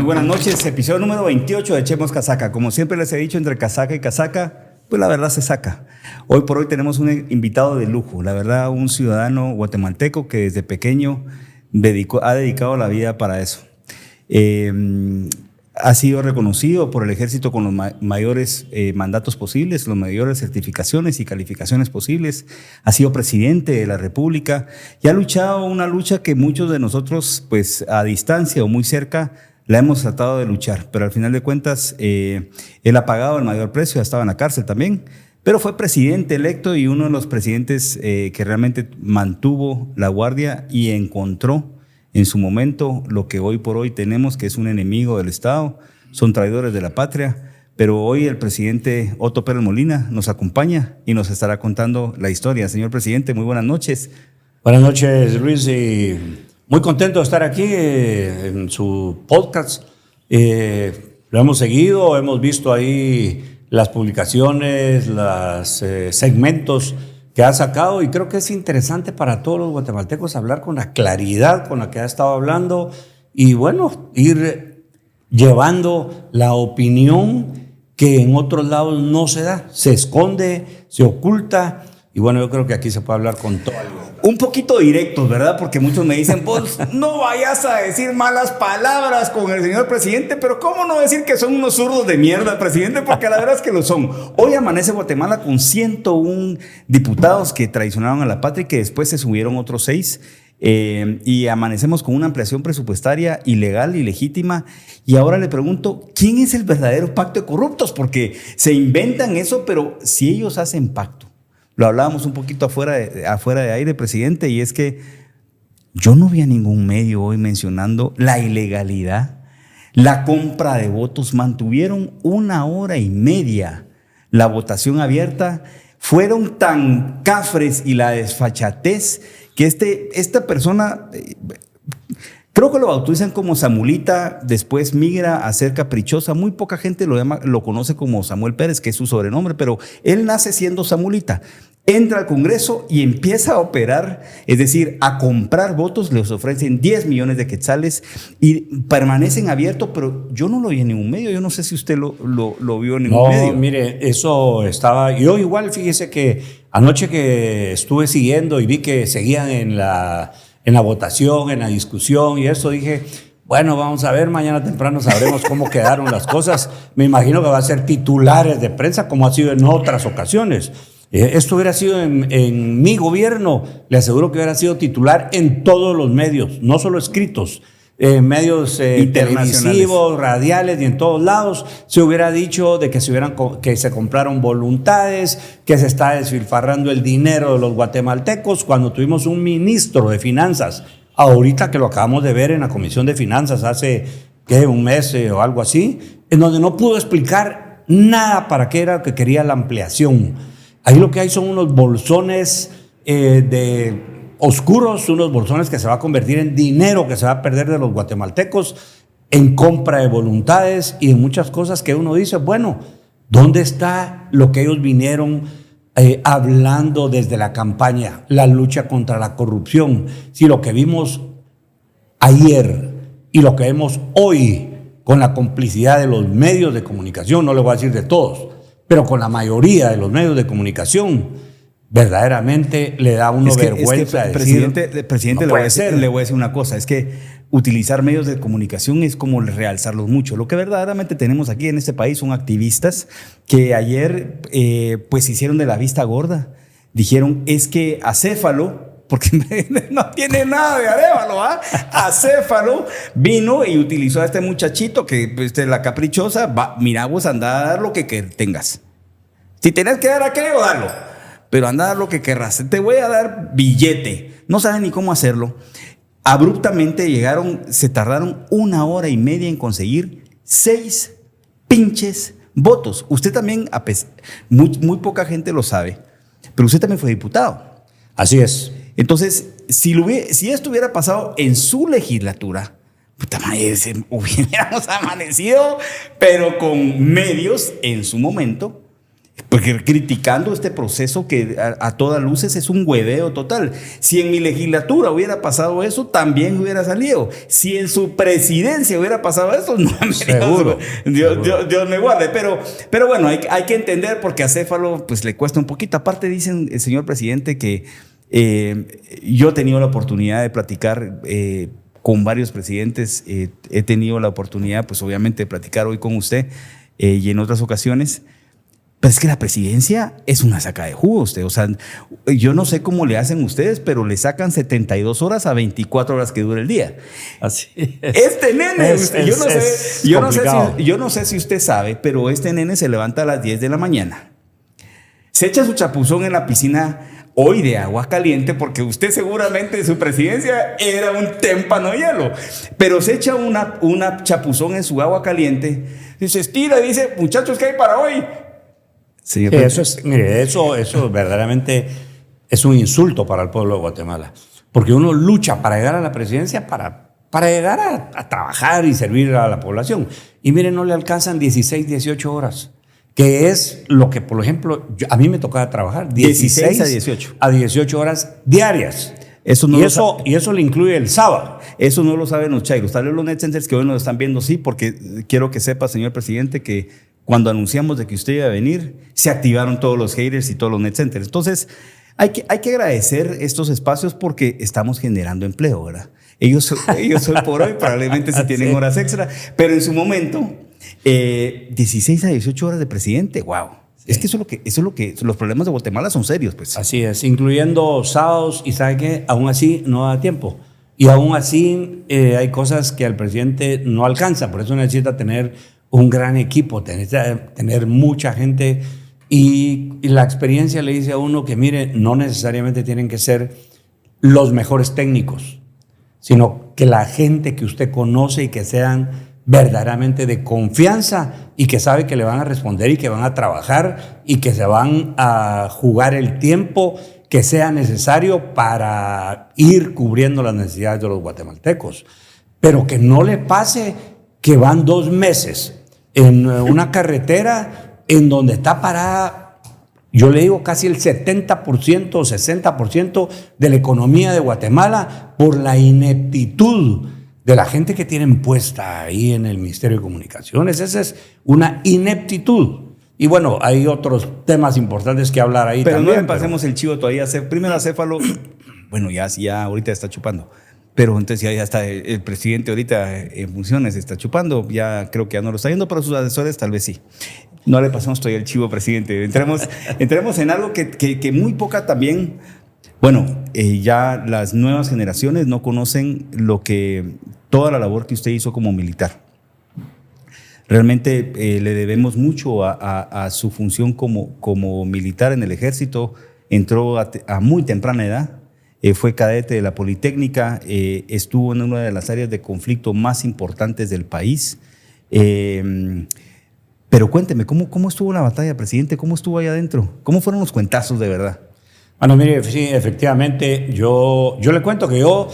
Muy buenas noches, episodio número 28 de Echemos Casaca. Como siempre les he dicho, entre casaca y casaca, pues la verdad se saca. Hoy por hoy tenemos un invitado de lujo, la verdad, un ciudadano guatemalteco que desde pequeño ha dedicado la vida para eso. Ha sido reconocido por el ejército con los mayores mandatos posibles, las mayores certificaciones y calificaciones posibles. Ha sido presidente de la República y ha luchado una lucha que muchos de nosotros, pues a distancia o muy cerca, la hemos tratado de luchar. Pero al final de cuentas, él ha pagado el mayor precio, ha estado en la cárcel también, pero fue presidente electo y uno de los presidentes que realmente mantuvo la guardia y encontró en su momento lo que hoy por hoy tenemos, que es un enemigo del Estado, son traidores de la patria, pero hoy el presidente Otto Pérez Molina nos acompaña y nos estará contando la historia. Señor presidente, muy buenas noches. Buenas noches, Luis, y muy contento de estar aquí en su podcast. Lo hemos seguido, hemos visto ahí las publicaciones, los segmentos que ha sacado, y creo que es interesante para todos los guatemaltecos hablar con la claridad con la que ha estado hablando y bueno, ir llevando la opinión que en otros lados no se da, se esconde, se oculta, y bueno, yo creo que aquí se puede hablar con todo. Un poquito directos, ¿verdad? Porque muchos me dicen, pues no vayas a decir malas palabras con el señor presidente, pero ¿cómo no decir que son unos zurdos de mierda, presidente? Porque la verdad es que lo son. Hoy amanece Guatemala con 101 diputados que traicionaron a la patria y que después se subieron otros 6. Y amanecemos con una ampliación presupuestaria ilegal, ilegítima. Y ahora le pregunto, ¿quién es el verdadero pacto de corruptos? Porque se inventan eso, pero si ellos hacen pacto. Lo hablábamos un poquito afuera de aire, presidente, y es que yo no vi a ningún medio hoy mencionando la ilegalidad, la compra de votos. Mantuvieron 1 hora y media la votación abierta. Fueron tan cafres y la desfachatez que esta persona, creo que lo bautizan como Samulita, después migra a ser Caprichosa. Muy poca gente lo conoce como Samuel Pérez, que es su sobrenombre, pero él nace siendo Samulita. Entra al Congreso y empieza a operar, es decir, a comprar votos. Les ofrecen 10 millones de quetzales y permanecen abiertos, pero yo no lo vi en ningún medio. Yo no sé si usted lo vio en ningún medio. No, mire, eso estaba... Yo igual, fíjese que anoche que estuve siguiendo y vi que seguían en la votación, en la discusión y eso, dije, bueno, vamos a ver, mañana temprano sabremos cómo quedaron las cosas. Me imagino que va a ser titulares de prensa como ha sido en otras ocasiones. Esto hubiera sido en mi gobierno, le aseguro que hubiera sido titular en todos los medios, no solo escritos, medios televisivos, radiales y en todos lados. Se hubiera dicho de que se compraron voluntades, que se está desfilfarrando el dinero de los guatemaltecos cuando tuvimos un ministro de finanzas, ahorita que lo acabamos de ver en la Comisión de Finanzas hace un mes o algo así, en donde no pudo explicar nada para qué era lo que quería la ampliación. Ahí lo que hay son unos bolsones oscuros, unos bolsones que se va a convertir en dinero que se va a perder de los guatemaltecos en compra de voluntades y en muchas cosas que uno dice, bueno, ¿dónde está lo que ellos vinieron hablando desde la campaña, la lucha contra la corrupción? Si lo que vimos ayer y lo que vemos hoy con la complicidad de los medios de comunicación, no le voy a decir de todos, pero con la mayoría de los medios de comunicación, verdaderamente le da a uno vergüenza decir, presidente, no le voy a decir una cosa, es que utilizar medios de comunicación es como realzarlos mucho. Lo que verdaderamente tenemos aquí en este país son activistas que ayer pues hicieron de la vista gorda. Dijeron, es que Acéfalo, porque no tiene nada de Arévalo, Acéfalo vino y utilizó a este muchachito que la Caprichosa, mira, vos anda a dar lo que tengas. Si tenés que dar aquello, dalo, pero anda a dar lo que querrás. Te voy a dar billete. No saben ni cómo hacerlo. Abruptamente se tardaron 1 hora y media en conseguir 6 pinches votos. Usted también, muy poca gente lo sabe, pero usted también fue diputado. Así es. Entonces, si esto hubiera pasado en su legislatura, puta madre, hubiéramos amanecido, pero con medios en su momento porque criticando este proceso que a todas luces es un hueveo total. Si en mi legislatura hubiera pasado eso, también hubiera salido. Si en su presidencia hubiera pasado eso, no me Seguro. Dios me guarde. Pero bueno, hay que entender porque a Céfalo pues le cuesta un poquito. Aparte dicen el señor presidente que yo he tenido la oportunidad de platicar con varios presidentes. He tenido la oportunidad pues obviamente de platicar hoy con usted y en otras ocasiones. Pero es que la presidencia es una saca de jugo, usted. O sea, yo no sé cómo le hacen ustedes, pero le sacan 72 horas a 24 horas que dura el día. Así es. Este nene, yo no sé si usted sabe, pero este nene se levanta a las 10 de la mañana. Se echa su chapuzón en la piscina hoy de agua caliente, porque usted seguramente en su presidencia era un témpano de hielo. Pero se echa una chapuzón en su agua caliente, y se estira y dice, muchachos, ¿qué hay para hoy? Sí, eso verdaderamente es un insulto para el pueblo de Guatemala, porque uno lucha para llegar a la presidencia para llegar a trabajar y servir a la población. Y miren, no le alcanzan 16, 18 horas, que es lo que, por ejemplo, a mí me tocaba trabajar 16 a 18 horas diarias. Y eso le incluye el sábado. Eso no lo saben los chairos. Tal vez los netcenters que hoy nos están viendo sí, porque quiero que sepa, señor presidente, que cuando anunciamos de que usted iba a venir, se activaron todos los haters y todos los netcenters. Entonces, hay que agradecer estos espacios porque estamos generando empleo, ¿verdad? Ellos hoy por hoy probablemente sí tienen horas extra, pero en su momento, 16 a 18 horas de presidente, wow. Sí. Es que eso es lo que los problemas de Guatemala son serios, pues. Así es, incluyendo sábados, y ¿sabe qué? Aún así no da tiempo. Y aún así hay cosas que al presidente no alcanza, por eso necesita tener un gran equipo, tener mucha gente, y la experiencia le dice a uno que, mire, no necesariamente tienen que ser los mejores técnicos, sino que la gente que usted conoce y que sean verdaderamente de confianza y que sabe que le van a responder y que van a trabajar y que se van a jugar el tiempo que sea necesario para ir cubriendo las necesidades de los guatemaltecos. Pero que no le pase que van 2 meses en una carretera en donde está parada, yo le digo casi el 70% o 60% de la economía de Guatemala por la ineptitud de la gente que tienen puesta ahí en el Ministerio de Comunicaciones. Esa es una ineptitud. Y bueno, hay otros temas importantes que hablar ahí pero también. No le pasemos el chivo todavía. Primero a Céfalo, bueno, ya ahorita está chupando. Pero entonces ya está el presidente ahorita en funciones, está chupando, ya creo que ya no lo está yendo, pero sus asesores tal vez sí. No le pasamos todavía el chivo, presidente. Entremos en algo que muy poca también, bueno, ya las nuevas generaciones no conocen toda la labor que usted hizo como militar. Realmente le debemos mucho a su función como militar en el ejército. Entró a muy temprana edad. Fue cadete de la Politécnica, estuvo en una de las áreas de conflicto más importantes del país. Pero cuénteme, ¿cómo estuvo la batalla, presidente? ¿Cómo estuvo ahí adentro? ¿Cómo fueron los cuentazos de verdad? Bueno, mire, sí, efectivamente, yo le cuento que yo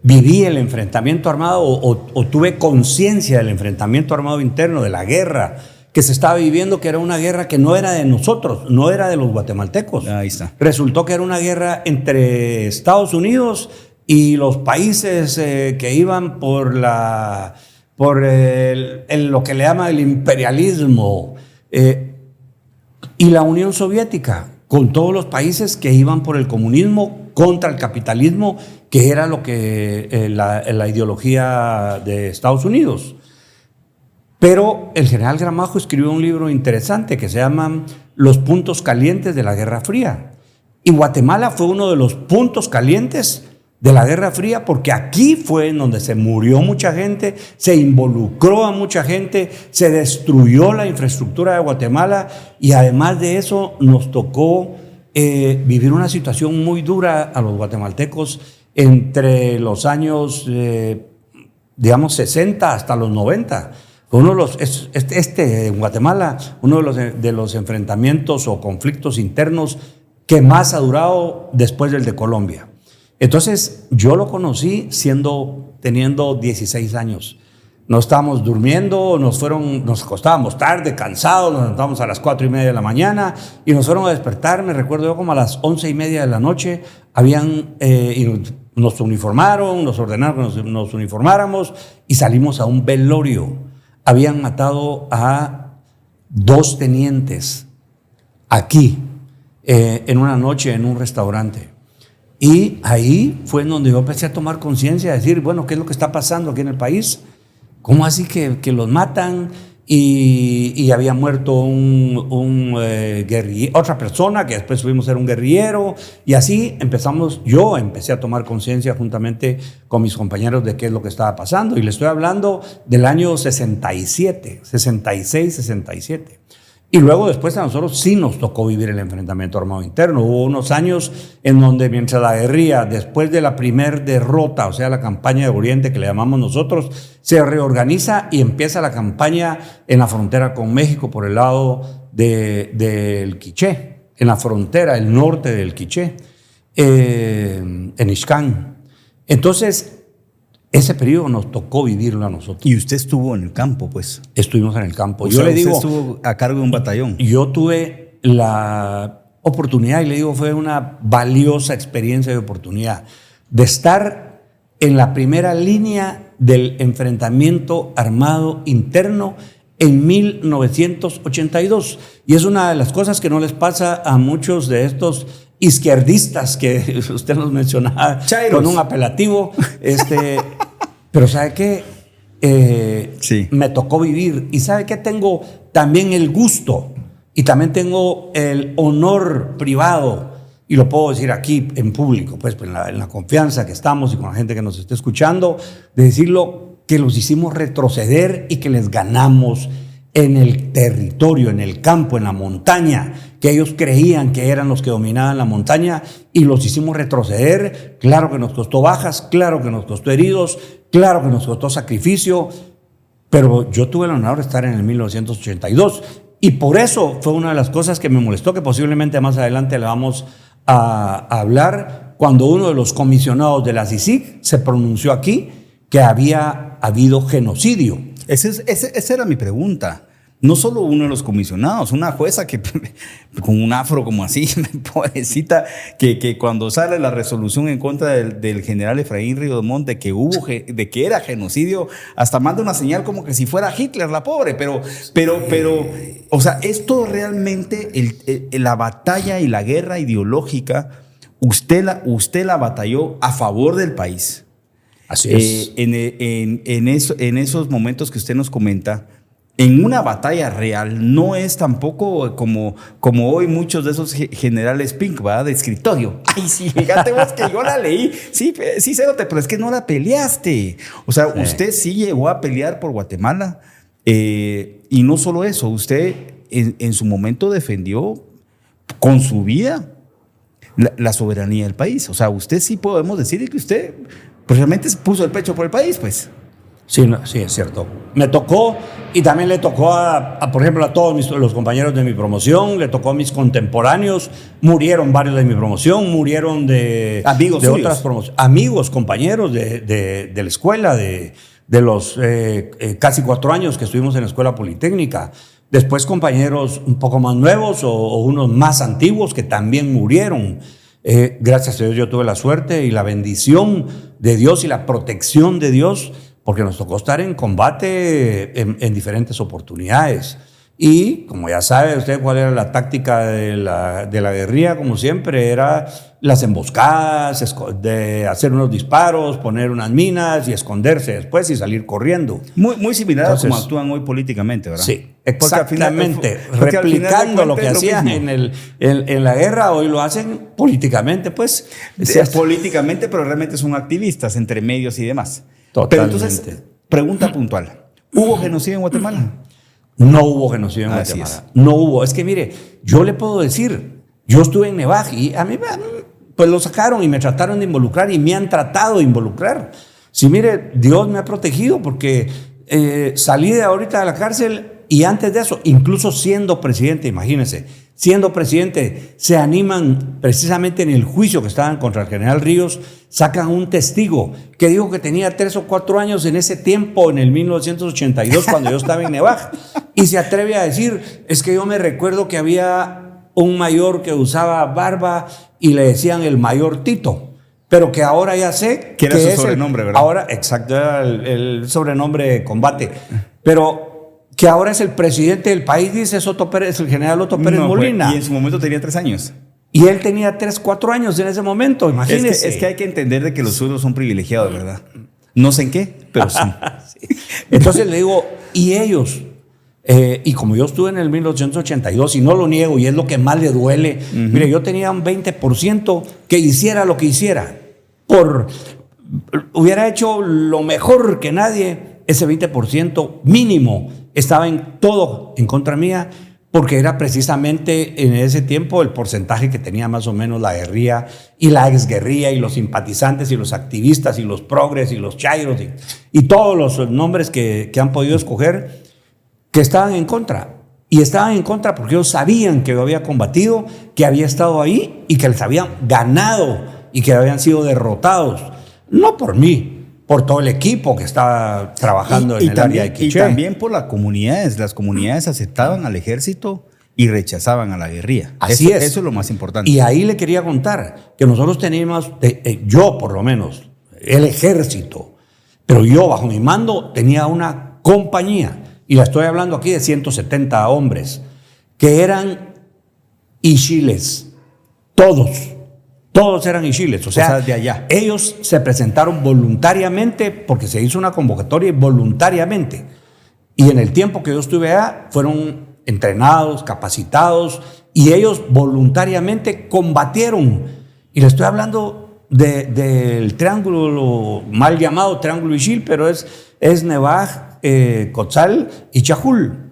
viví el enfrentamiento armado o tuve conciencia del enfrentamiento armado interno, de la guerra que se estaba viviendo, que era una guerra que no era de nosotros, no era de los guatemaltecos. Ahí está. Resultó que era una guerra entre Estados Unidos y los países que iban por lo que le llama el imperialismo, y la Unión Soviética, con todos los países que iban por el comunismo contra el capitalismo, que era lo que la ideología de Estados Unidos. Pero el general Gramajo escribió un libro interesante que se llama Los puntos calientes de la Guerra Fría. Y Guatemala fue uno de los puntos calientes de la Guerra Fría, porque aquí fue en donde se murió mucha gente, se involucró a mucha gente, se destruyó la infraestructura de Guatemala, y además de eso nos tocó vivir una situación muy dura a los guatemaltecos entre los años, digamos, 60 hasta los 90. Uno de los, en Guatemala, uno de los enfrentamientos o conflictos internos que más ha durado después del de Colombia. Entonces, yo lo conocí teniendo 16 años. no estábamos durmiendo, nos acostábamos tarde, cansados, nos levantábamos a las 4:30 de la mañana y nos fueron a despertar, me recuerdo yo, como a las 11:30 de la noche, y nos uniformaron, nos ordenaron que nos uniformáramos y salimos a un velorio. Habían matado a 2 tenientes aquí, en una noche en un restaurante. Y ahí fue en donde yo empecé a tomar conciencia, a decir, bueno, ¿qué es lo que está pasando aquí en el país? ¿Cómo así que los matan? Y había muerto otra persona que después supimos ser un guerrillero, y así yo empecé a tomar conciencia juntamente con mis compañeros de qué es lo que estaba pasando, y le estoy hablando del año 67, 66, 67. Y luego después a nosotros sí nos tocó vivir el enfrentamiento armado interno. Hubo unos años en donde mientras la guerrilla, después de la primer derrota, o sea, la campaña de Oriente que le llamamos nosotros, se reorganiza y empieza la campaña en la frontera con México por el lado del Quiché, en la frontera, el norte del Quiché, en Ixcán. Entonces, ese periodo nos tocó vivirlo a nosotros. Y usted estuvo en el campo, pues. Estuvimos en el campo. Yo le digo, usted estuvo a cargo de un batallón. Yo tuve la oportunidad, y le digo, fue una valiosa experiencia de oportunidad, de estar en la primera línea del enfrentamiento armado interno en 1982. Y es una de las cosas que no les pasa a muchos de estos izquierdistas que usted nos mencionaba, Chairos, con un apelativo, pero ¿sabe qué? Sí. Me tocó vivir, y ¿sabe qué? Tengo también el gusto y también tengo el honor privado, y lo puedo decir aquí en público, pues en la confianza que estamos y con la gente que nos esté escuchando, de decirlo, que los hicimos retroceder y que les ganamos en el territorio, en el campo, en la montaña, que ellos creían que eran los que dominaban la montaña, y los hicimos retroceder. Claro que nos costó bajas, claro que nos costó heridos, claro que nos costó sacrificio, pero yo tuve el honor de estar en el 1982, y por eso fue una de las cosas que me molestó, que posiblemente más adelante le vamos a hablar, cuando uno de los comisionados de la CICIG se pronunció aquí que había habido genocidio. Esa era mi pregunta. No solo uno de los comisionados, una jueza que con un afro como así, pobrecita, que cuando sale la resolución en contra del general Efraín Ríos Montt de que era genocidio, hasta manda una señal como que si fuera Hitler, la pobre. Pero, o sea, esto realmente, la batalla y la guerra ideológica, usted la batalló a favor del país. Así es. En esos momentos que usted nos comenta, en una batalla real, no es tampoco como hoy muchos de esos generales pink, ¿verdad? De escritorio. Ay, sí, fíjate vos que yo la leí. Sí, Cerote, pero es que no la peleaste. O sea, sí. Usted sí llegó a pelear por Guatemala. Y no solo eso, usted en su momento defendió con su vida la soberanía del país. O sea, usted sí podemos decir que usted realmente puso el pecho por el país, pues. Sí, sí, es cierto. Me tocó, y también le tocó por ejemplo, a todos los compañeros de mi promoción, le tocó a mis contemporáneos, murieron varios de mi promoción, murieron de otras promociones. Amigos, compañeros de la escuela, de los casi 4 años que estuvimos en la Escuela Politécnica. Después compañeros un poco más nuevos o unos más antiguos que también murieron. Gracias a Dios yo tuve la suerte y la bendición de Dios y la protección de Dios, porque nos tocó estar en combate en diferentes oportunidades. Y como ya sabe usted cuál era la táctica de la guerrilla, como siempre, era las emboscadas, de hacer unos disparos, poner unas minas y esconderse después y salir corriendo. Muy similar a como actúan hoy políticamente, ¿verdad? Sí, exactamente. Replicando lo que hacían en la guerra, hoy lo hacen políticamente, pues. Políticamente, pero realmente son activistas entre medios y demás. Totalmente. Pero entonces, pregunta puntual. ¿Hubo genocidio en Guatemala? No hubo genocidio en Guatemala. No hubo. Es que mire, yo le puedo decir, yo estuve en Nevaj y a mí pues lo sacaron y me trataron de involucrar y me han tratado de involucrar. Sí, mire, Dios me ha protegido porque salí de ahorita de la cárcel Y antes de eso, incluso siendo presidente, imagínense, siendo presidente, se animan precisamente en el juicio que estaban contra el general Ríos, sacan un testigo que dijo que tenía 3 o 4 años en ese tiempo, en el 1982, cuando yo estaba en Nevaj, y se atreve a decir, es que yo me recuerdo que había un mayor que usaba barba y le decían el mayor Tito, pero que ahora ya sé que era su sobrenombre, ¿verdad? Ahora, exacto, era el sobrenombre de combate, pero que ahora es el presidente del país, dice Soto Pérez, el general Otto Pérez Molina. Y en su momento tenía 3 años. Y él tenía 3, 4 años en ese momento, imagínese. Es que hay que entender de que los zurdos son privilegiados, ¿verdad? No sé en qué, pero sí. Sí. Entonces le digo, y ellos, y como yo estuve en el 1982, y no lo niego, y es lo que más le duele, mire, yo tenía un 20% que hiciera lo que hiciera, hubiera hecho lo mejor que nadie, ese 20% mínimo estaba en todo en contra mía, porque era precisamente en ese tiempo el porcentaje que tenía más o menos la guerrilla y la exguerrilla y los simpatizantes y los activistas y los progres y los chairos y todos los nombres que han podido escoger, que estaban en contra. Y estaban en contra porque ellos sabían que yo había combatido, que había estado ahí y que les habían ganado y que habían sido derrotados. No por mí, por todo el equipo que estaba trabajando en el área de Quiché. Y también por las comunidades. Las comunidades aceptaban al ejército y rechazaban a la guerrilla. Así es. Eso es lo más importante. Y ahí le quería contar que nosotros teníamos, yo por lo menos, el ejército, pero yo bajo mi mando tenía una compañía, y la estoy hablando aquí de 170 hombres, que eran ishiles, todos eran ishiles, o sea, de allá. Ellos se presentaron voluntariamente porque se hizo una convocatoria voluntariamente. Y en el tiempo que yo estuve allá, fueron entrenados, capacitados, y ellos voluntariamente combatieron. Y le estoy hablando del triángulo, mal llamado triángulo Ishil, pero es Nevaj, Cotzal y Chajul.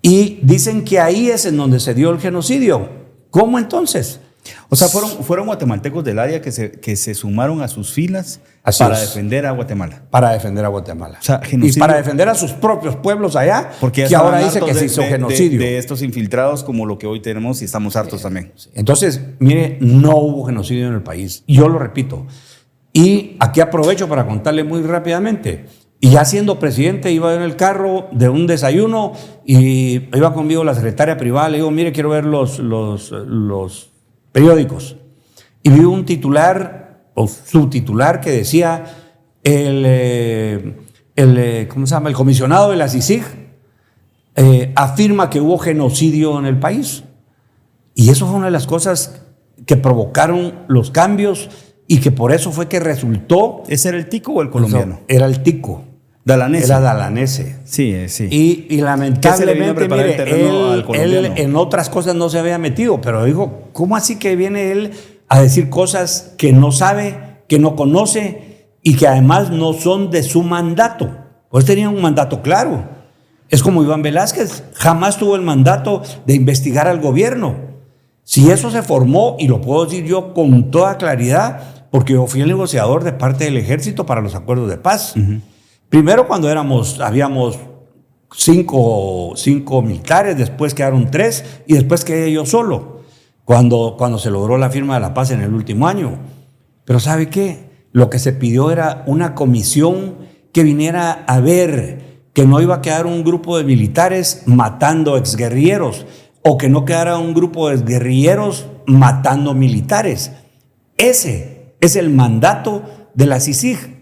Y dicen que ahí es en donde se dio el genocidio. ¿Cómo entonces? O sea, fueron guatemaltecos del área que se sumaron a sus filas defender a Guatemala. Para defender a Guatemala. O sea, y para defender a sus propios pueblos allá, porque que ahora dice que se hizo genocidio. De estos infiltrados como lo que hoy tenemos y estamos hartos también. Entonces, mire, no hubo genocidio en el país. Yo lo repito. Y aquí aprovecho para contarle muy rápidamente. Y ya siendo presidente, iba en el carro de un desayuno y iba conmigo la secretaria privada. Le digo, mire, quiero ver los periódicos. Y vi un titular o subtitular que decía ¿cómo se llama? El comisionado de la CICIG afirma que hubo genocidio en el país. Y eso fue una de las cosas que provocaron los cambios y que por eso fue que resultó. ¿Ese era el tico o el colombiano? Era el tico. Dalanese. Era dalanese. Sí, sí. Y lamentablemente, mire, él en otras cosas no se había metido, pero dijo, ¿cómo así que viene él a decir cosas que no sabe, que no conoce y que además no son de su mandato? Pues tenía un mandato claro. Es como Iván Velázquez, jamás tuvo el mandato de investigar al gobierno. Si eso se formó, y lo puedo decir yo con toda claridad, porque yo fui el negociador de parte del ejército para los acuerdos de paz. Primero cuando habíamos cinco militares, después quedaron 3 y después quedé yo solo, cuando se logró la firma de la paz en el último año. Pero ¿sabe qué? Lo que se pidió era una comisión que viniera a ver que no iba a quedar un grupo de militares matando exguerrilleros o que no quedara un grupo de exguerrilleros matando militares. Ese es el mandato de la CICIG.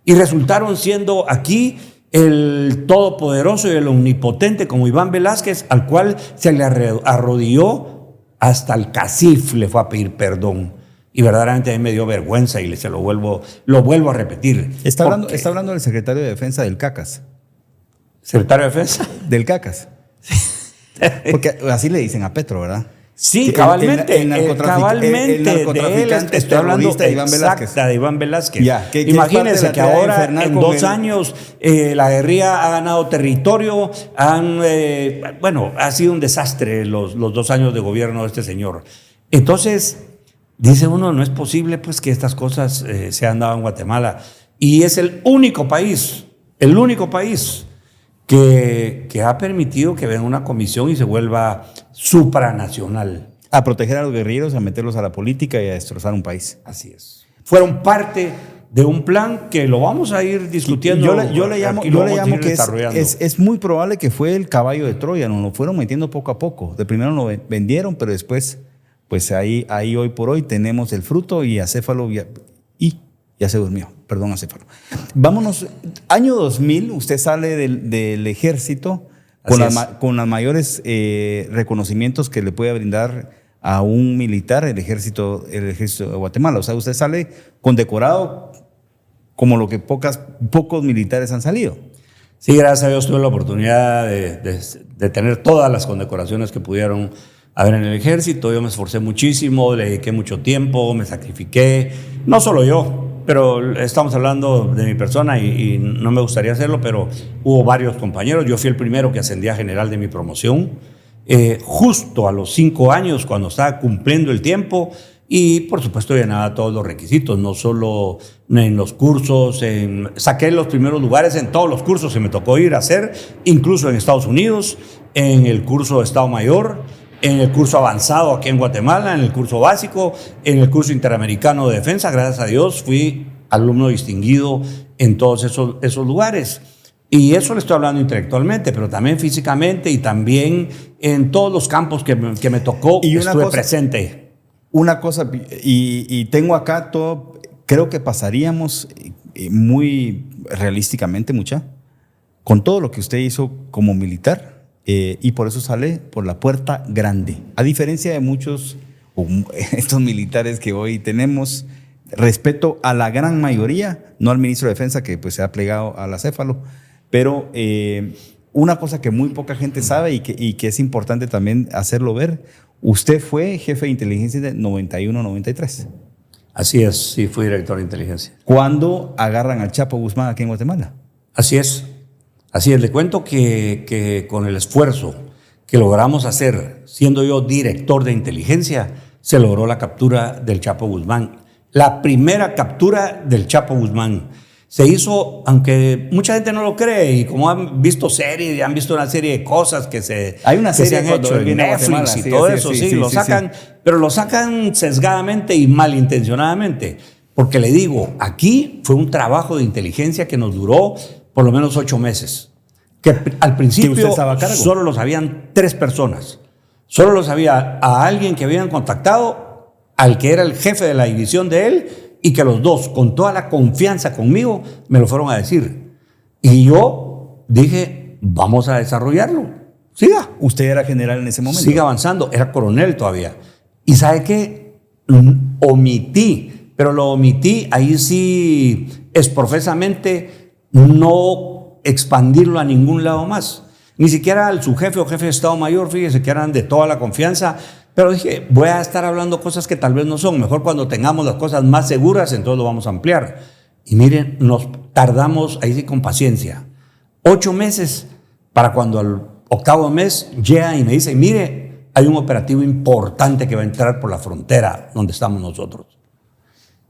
Y resultaron siendo aquí el todopoderoso y el omnipotente como Iván Velázquez, al cual se le arrodilló hasta el CACIF, le fue a pedir perdón. Y verdaderamente a mí me dio vergüenza y lo vuelvo a repetir. Está hablando del secretario de Defensa del CACAS. ¿Secretario de Defensa? Del CACAS. Porque así le dicen a Petro, ¿verdad? Sí, cabalmente. El narcotraficante estoy hablando de Iván Velázquez. De Iván Velázquez. Ya, imagínense que ahora en 2 años la guerrilla ha ganado territorio, ha sido un desastre los 2 años de gobierno de este señor. Entonces, dice uno, no es posible pues que estas cosas se han dado en Guatemala. Y es el único país que ha permitido que venga una comisión y se vuelva supranacional. A proteger a los guerrilleros, a meterlos a la política y a destrozar un país. Así es. Fueron parte de un plan que lo vamos a ir discutiendo. Yo le llamo que es muy probable que fue el caballo de Troya, nos lo fueron metiendo poco a poco. De primero lo vendieron, pero después, pues ahí hoy por hoy tenemos el fruto y Acéfalo ya se durmió. Perdón, Acéfalo. Vámonos, año 2000, usted sale del ejército con los mayores reconocimientos que le puede brindar a un militar el ejército de Guatemala. O sea, usted sale condecorado como lo que pocos militares han salido. Sí, gracias a Dios tuve la oportunidad de tener todas las condecoraciones que pudieron haber en el ejército. Yo me esforcé muchísimo, le dediqué mucho tiempo, me sacrifiqué. No solo yo, pero estamos hablando de mi persona y no me gustaría hacerlo, pero hubo varios compañeros. Yo fui el primero que ascendí a general de mi promoción. Justo a los 5 años, cuando estaba cumpliendo el tiempo, y por supuesto llenaba todos los requisitos, no solo en los cursos, saqué los primeros lugares en todos los cursos que me tocó ir a hacer, incluso en Estados Unidos, en el curso de Estado Mayor, en el curso avanzado aquí en Guatemala, en el curso básico, en el curso interamericano de defensa. Gracias a Dios fui alumno distinguido en todos esos lugares. Y eso le estoy hablando intelectualmente, pero también físicamente y también en todos los campos que me tocó estuve presente. Una cosa, y tengo acá todo, creo que pasaríamos muy realísticamente, con todo lo que usted hizo como militar, y por eso sale por la puerta grande. A diferencia de muchos, estos militares que hoy tenemos, respeto a la gran mayoría, no al ministro de Defensa que pues se ha plegado al Acéfalo. Pero una cosa que muy poca gente sabe y que es importante también hacerlo ver, usted fue jefe de inteligencia de 91-93. Así es, sí, fui director de inteligencia. ¿Cuándo agarran al Chapo Guzmán aquí en Guatemala? Así es, le cuento que con el esfuerzo que logramos hacer, siendo yo director de inteligencia, se logró la captura del Chapo Guzmán. La primera captura del Chapo Guzmán. Se hizo, aunque mucha gente no lo cree, y como han visto series, han visto una serie de cosas hay una serie que se han hecho en Netflix y todo eso, lo sacan, pero lo sacan sesgadamente y malintencionadamente. Porque le digo, aquí fue un trabajo de inteligencia que nos duró por lo menos 8 meses. Que al principio solo lo sabían 3 personas. Solo lo sabía a alguien que habían contactado, al que era el jefe de la división de él, y que los dos, con toda la confianza conmigo, me lo fueron a decir. Y yo dije, vamos a desarrollarlo. Siga. ¿Usted era general en ese momento? Siga avanzando. Era coronel todavía. ¿Y sabe qué? Omití, pero lo omití, ahí sí, exprofesamente, no expandirlo a ningún lado más. Ni siquiera al subjefe o jefe de Estado Mayor, fíjese que eran de toda la confianza. Pero dije, voy a estar hablando cosas que tal vez no son. Mejor cuando tengamos las cosas más seguras, entonces lo vamos a ampliar. Y miren, nos tardamos, ahí sí con paciencia, 8 meses para cuando al 8º mes llega y me dice, mire, hay un operativo importante que va a entrar por la frontera donde estamos nosotros.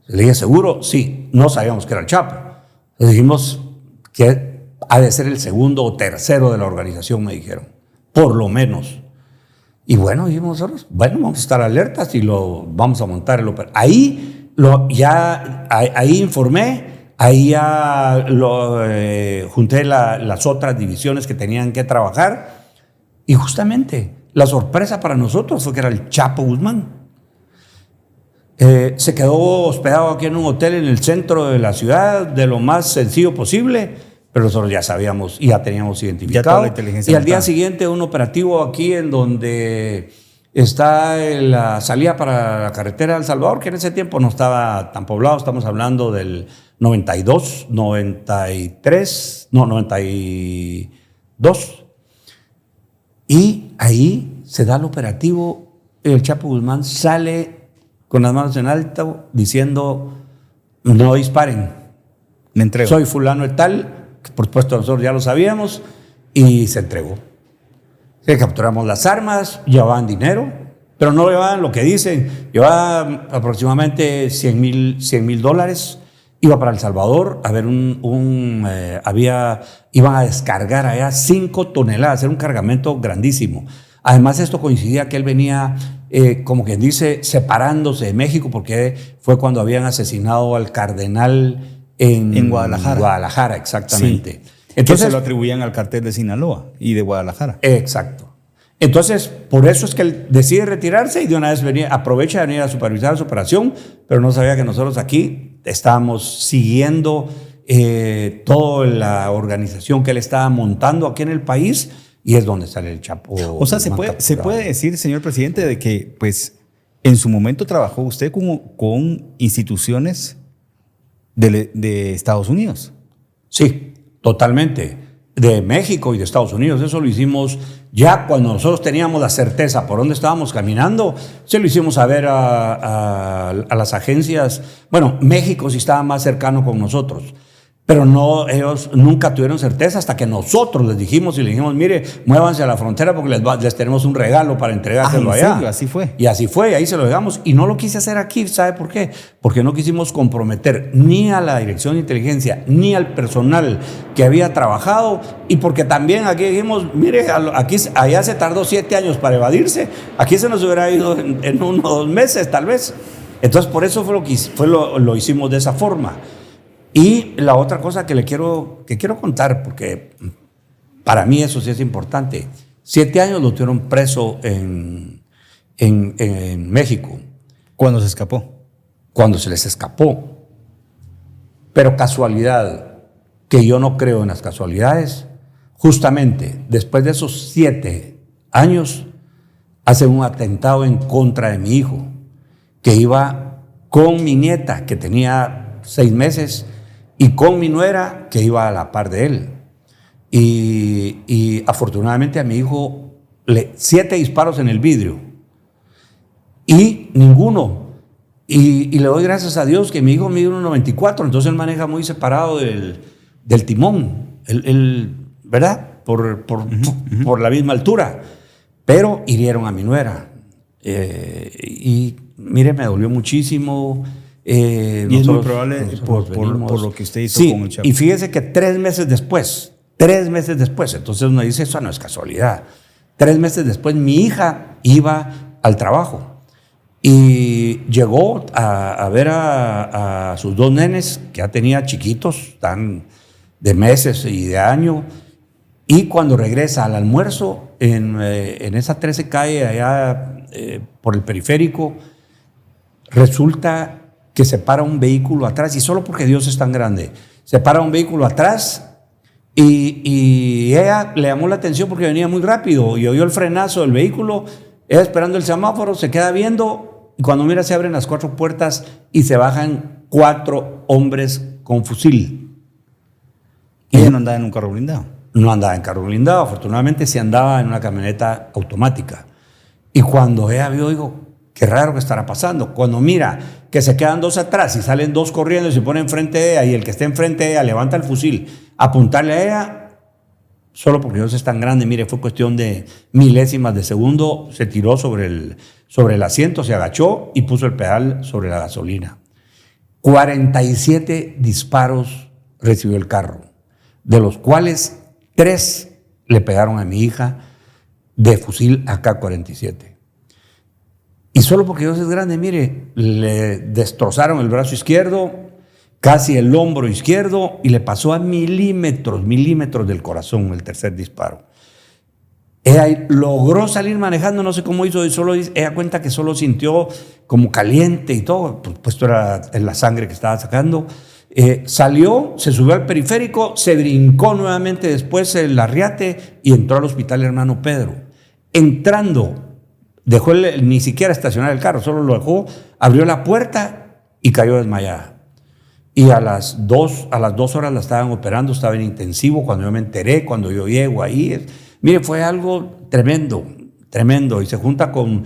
Le dije, ¿seguro? Sí. No sabíamos que era el Chapo. Le dijimos que ha de ser el 2º o 3º de la organización, me dijeron. Por lo menos. Y bueno, dijimos nosotros, bueno, vamos a estar alertas y lo vamos a montar el operativo. Ahí informé, ahí ya junté las otras divisiones que tenían que trabajar. Y justamente la sorpresa para nosotros fue que era el Chapo Guzmán. Se quedó hospedado aquí en un hotel en el centro de la ciudad, de lo más sencillo posible. Pero nosotros ya sabíamos y ya teníamos identificado. Y al día siguiente un operativo aquí en donde está la salida para la carretera de El Salvador, que en ese tiempo no estaba tan poblado. Estamos hablando del 92, 93, no, 92. Y ahí se da el operativo. El Chapo Guzmán sale con las manos en alto diciendo, no disparen. Me entrego. Soy fulano de tal. Por supuesto, nosotros ya lo sabíamos y se entregó. Capturamos las armas, llevaban dinero, pero no llevaban lo que dicen, llevaban aproximadamente $100,000. iba para El Salvador a ver iban a descargar allá 5 toneladas, era un cargamento grandísimo. Además, esto coincidía que él venía, como quien dice, separándose de México, porque fue cuando habían asesinado al cardenal en Guadalajara. Guadalajara, exactamente. Sí. Entonces, que se lo atribuían al cartel de Sinaloa y de Guadalajara. Exacto. Entonces, por eso es que él decide retirarse y de una vez aprovecha de venir a supervisar su operación, pero no sabía que nosotros aquí estábamos siguiendo toda la organización que él estaba montando aquí en el país, y es donde sale el Chapo. O sea, se puede decir, señor presidente, de que pues en su momento trabajó usted con instituciones de Estados Unidos. Sí, totalmente. De México y de Estados Unidos. Eso lo hicimos ya cuando nosotros teníamos la certeza por dónde estábamos caminando. Se lo hicimos saber a las agencias. Bueno, México sí estaba más cercano con nosotros, pero no, ellos nunca tuvieron certeza hasta que nosotros les dijimos y les dijimos, mire, muévanse a la frontera porque les tenemos un regalo para entregárselo allá. ¿En serio? Así fue. Y así fue, y ahí se lo dejamos. Y no lo quise hacer aquí, ¿sabe por qué? Porque no quisimos comprometer ni a la Dirección de Inteligencia ni al personal que había trabajado, y porque también aquí dijimos, mire, allá se tardó 7 años para evadirse, aquí se nos hubiera ido en 1 o 2 meses tal vez. Entonces por eso lo hicimos de esa forma. Y la otra cosa que quiero contar, porque para mí eso sí es importante, 7 años lo tuvieron preso en México. ¿Cuándo se escapó? Cuando se les escapó. Pero casualidad, que yo no creo en las casualidades, justamente después de esos 7 años, hacen un atentado en contra de mi hijo, que iba con mi nieta, que tenía 6 meses, y con mi nuera, que iba a la par de él. Y afortunadamente a mi hijo, 7 disparos en el vidrio. Y ninguno. Y le doy gracias a Dios que mi hijo mide 1.94, entonces él maneja muy separado del timón. Él, ¿verdad? Por la misma altura. Pero hirieron a mi nuera. Y mire, me dolió muchísimo. Y es muy probable por lo que usted hizo con el Chapo. Y fíjese que 3 meses después, entonces uno dice, eso no es casualidad. 3 meses después, mi hija iba al trabajo y llegó a ver a sus 2 nenes, que ya tenía chiquitos, tan de meses y de año, y cuando regresa al almuerzo, en esa 13 calle allá por el periférico, resulta que se para un vehículo atrás, y solo porque Dios es tan grande, se para un vehículo atrás, y ella le llamó la atención porque venía muy rápido y oyó el frenazo del vehículo, ella esperando el semáforo, se queda viendo, y cuando mira se abren las 4 puertas y se bajan 4 hombres con fusil. Y ella no andaba en un carro blindado. No andaba en carro blindado, afortunadamente sí andaba en una camioneta automática. Y cuando ella vio, digo, qué raro que estará pasando. Cuando mira que se quedan 2 atrás y salen 2 corriendo y se ponen enfrente de ella, y el que esté enfrente de ella levanta el fusil a apuntarle a ella, solo porque Dios es tan grande, mire, fue cuestión de milésimas de segundo, se tiró sobre el asiento, se agachó y puso el pedal sobre la gasolina. 47 disparos recibió el carro, de los cuales 3 le pegaron a mi hija de fusil AK-47. Y solo porque Dios es grande, mire, le destrozaron el brazo izquierdo, casi el hombro izquierdo, y le pasó a milímetros del corazón el 3er disparo. Ella logró salir manejando, no sé cómo hizo, y solo ella cuenta que solo sintió como caliente y todo, puesto era la sangre que estaba sacando. Salió, se subió al periférico, se brincó nuevamente después el Arriate y entró al hospital Hermano Pedro. Entrando, dejó ni siquiera estacionar el carro, solo lo dejó, abrió la puerta y cayó desmayada. Y a las 2 horas la estaban operando, estaba en intensivo. Cuando yo me enteré, cuando yo llego ahí, mire, fue algo tremendo. Y se junta con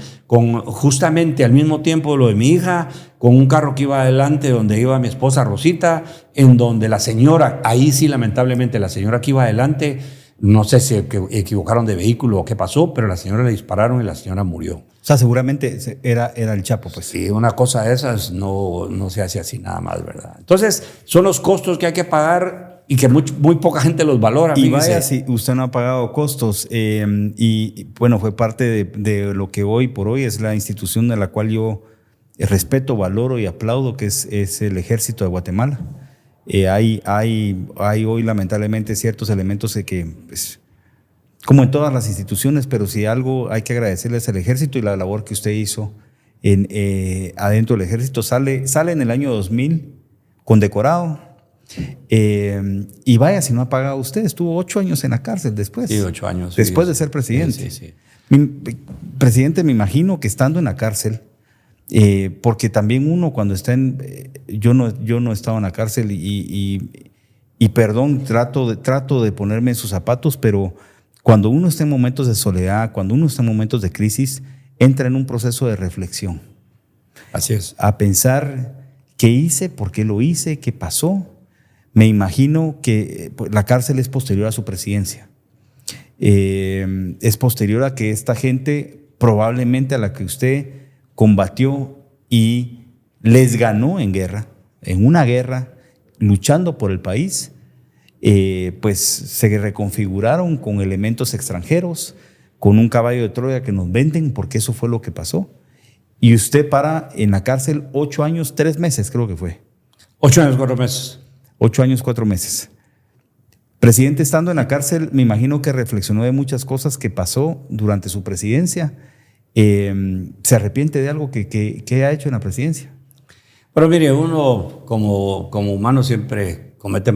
justamente al mismo tiempo lo de mi hija, con un carro que iba adelante donde iba mi esposa Rosita, en donde la señora, ahí sí lamentablemente la señora que iba adelante, no sé si equivocaron de vehículo o qué pasó, pero a la señora le dispararon y la señora murió. O sea, seguramente era el Chapo, pues. Sí, una cosa de esas no se hace así nada más, ¿verdad? Entonces, son los costos que hay que pagar y que muy poca gente los valora. Y vaya, si usted no ha pagado costos, y bueno, fue parte de lo que hoy por hoy es la institución de la cual yo respeto, valoro y aplaudo, que es el Ejército de Guatemala. Hay hoy lamentablemente ciertos elementos de que, pues, como en todas las instituciones, pero si algo hay que agradecerles al Ejército y la labor que usted hizo adentro del Ejército. Sale en el año 2000 condecorado. Y vaya, si no ha pagado usted, estuvo 8 años en la cárcel después. Sí, 8 años. Después de ser presidente. Sí. Presidente, me imagino que estando en la cárcel, porque también uno cuando está yo no estaba en la cárcel y perdón, trato de ponerme en sus zapatos, pero cuando uno está en momentos de soledad, cuando uno está en momentos de crisis, entra en un proceso de reflexión. Así es. A pensar qué hice, por qué lo hice, qué pasó. Me imagino que la cárcel es posterior a su presidencia. Es posterior a que esta gente, probablemente a la que usted combatió y les ganó en una guerra, luchando por el país, pues se reconfiguraron con elementos extranjeros, con un caballo de Troya que nos venden, porque eso fue lo que pasó. Y usted para en la cárcel 8 años, 3 meses, creo que fue. 8 años, 4 meses. 8 años, 4 meses. Presidente, estando en la cárcel, me imagino que reflexionó de muchas cosas que pasó durante su presidencia. ¿Se arrepiente de algo que ha hecho en la presidencia? Pero mire, uno como humano siempre comete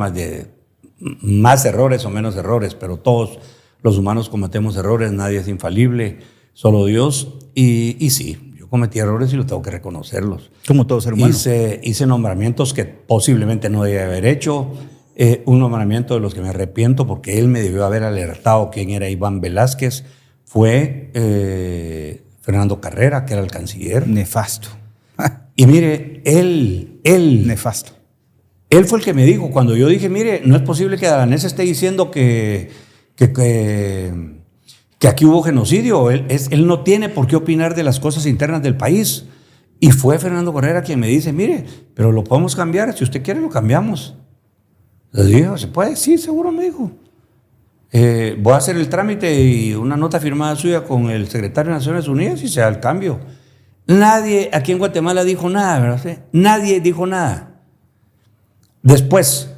más errores o menos errores, pero todos los humanos cometemos errores, nadie es infalible, solo Dios. Y sí, yo cometí errores y lo tengo que reconocerlos. Como todo ser humano. Hice nombramientos que posiblemente no debía haber hecho. Un nombramiento de los que me arrepiento porque él me debió haber alertado quién era Iván Velázquez. Fue Fernando Carrera, que era el canciller. Nefasto. Y mire, él... Nefasto. Él fue el que me dijo, cuando yo dije, mire, no es posible que Danés esté diciendo que aquí hubo genocidio. Él no tiene por qué opinar de las cosas internas del país. Y fue Fernando Carrera quien me dice, mire, pero lo podemos cambiar, si usted quiere lo cambiamos. Le dije, ¿se puede? Sí, seguro, me dijo. Voy a hacer el trámite y una nota firmada suya con el secretario de Naciones Unidas y se da el cambio. Nadie aquí en Guatemala dijo nada, ¿verdad? Nadie dijo nada. Después,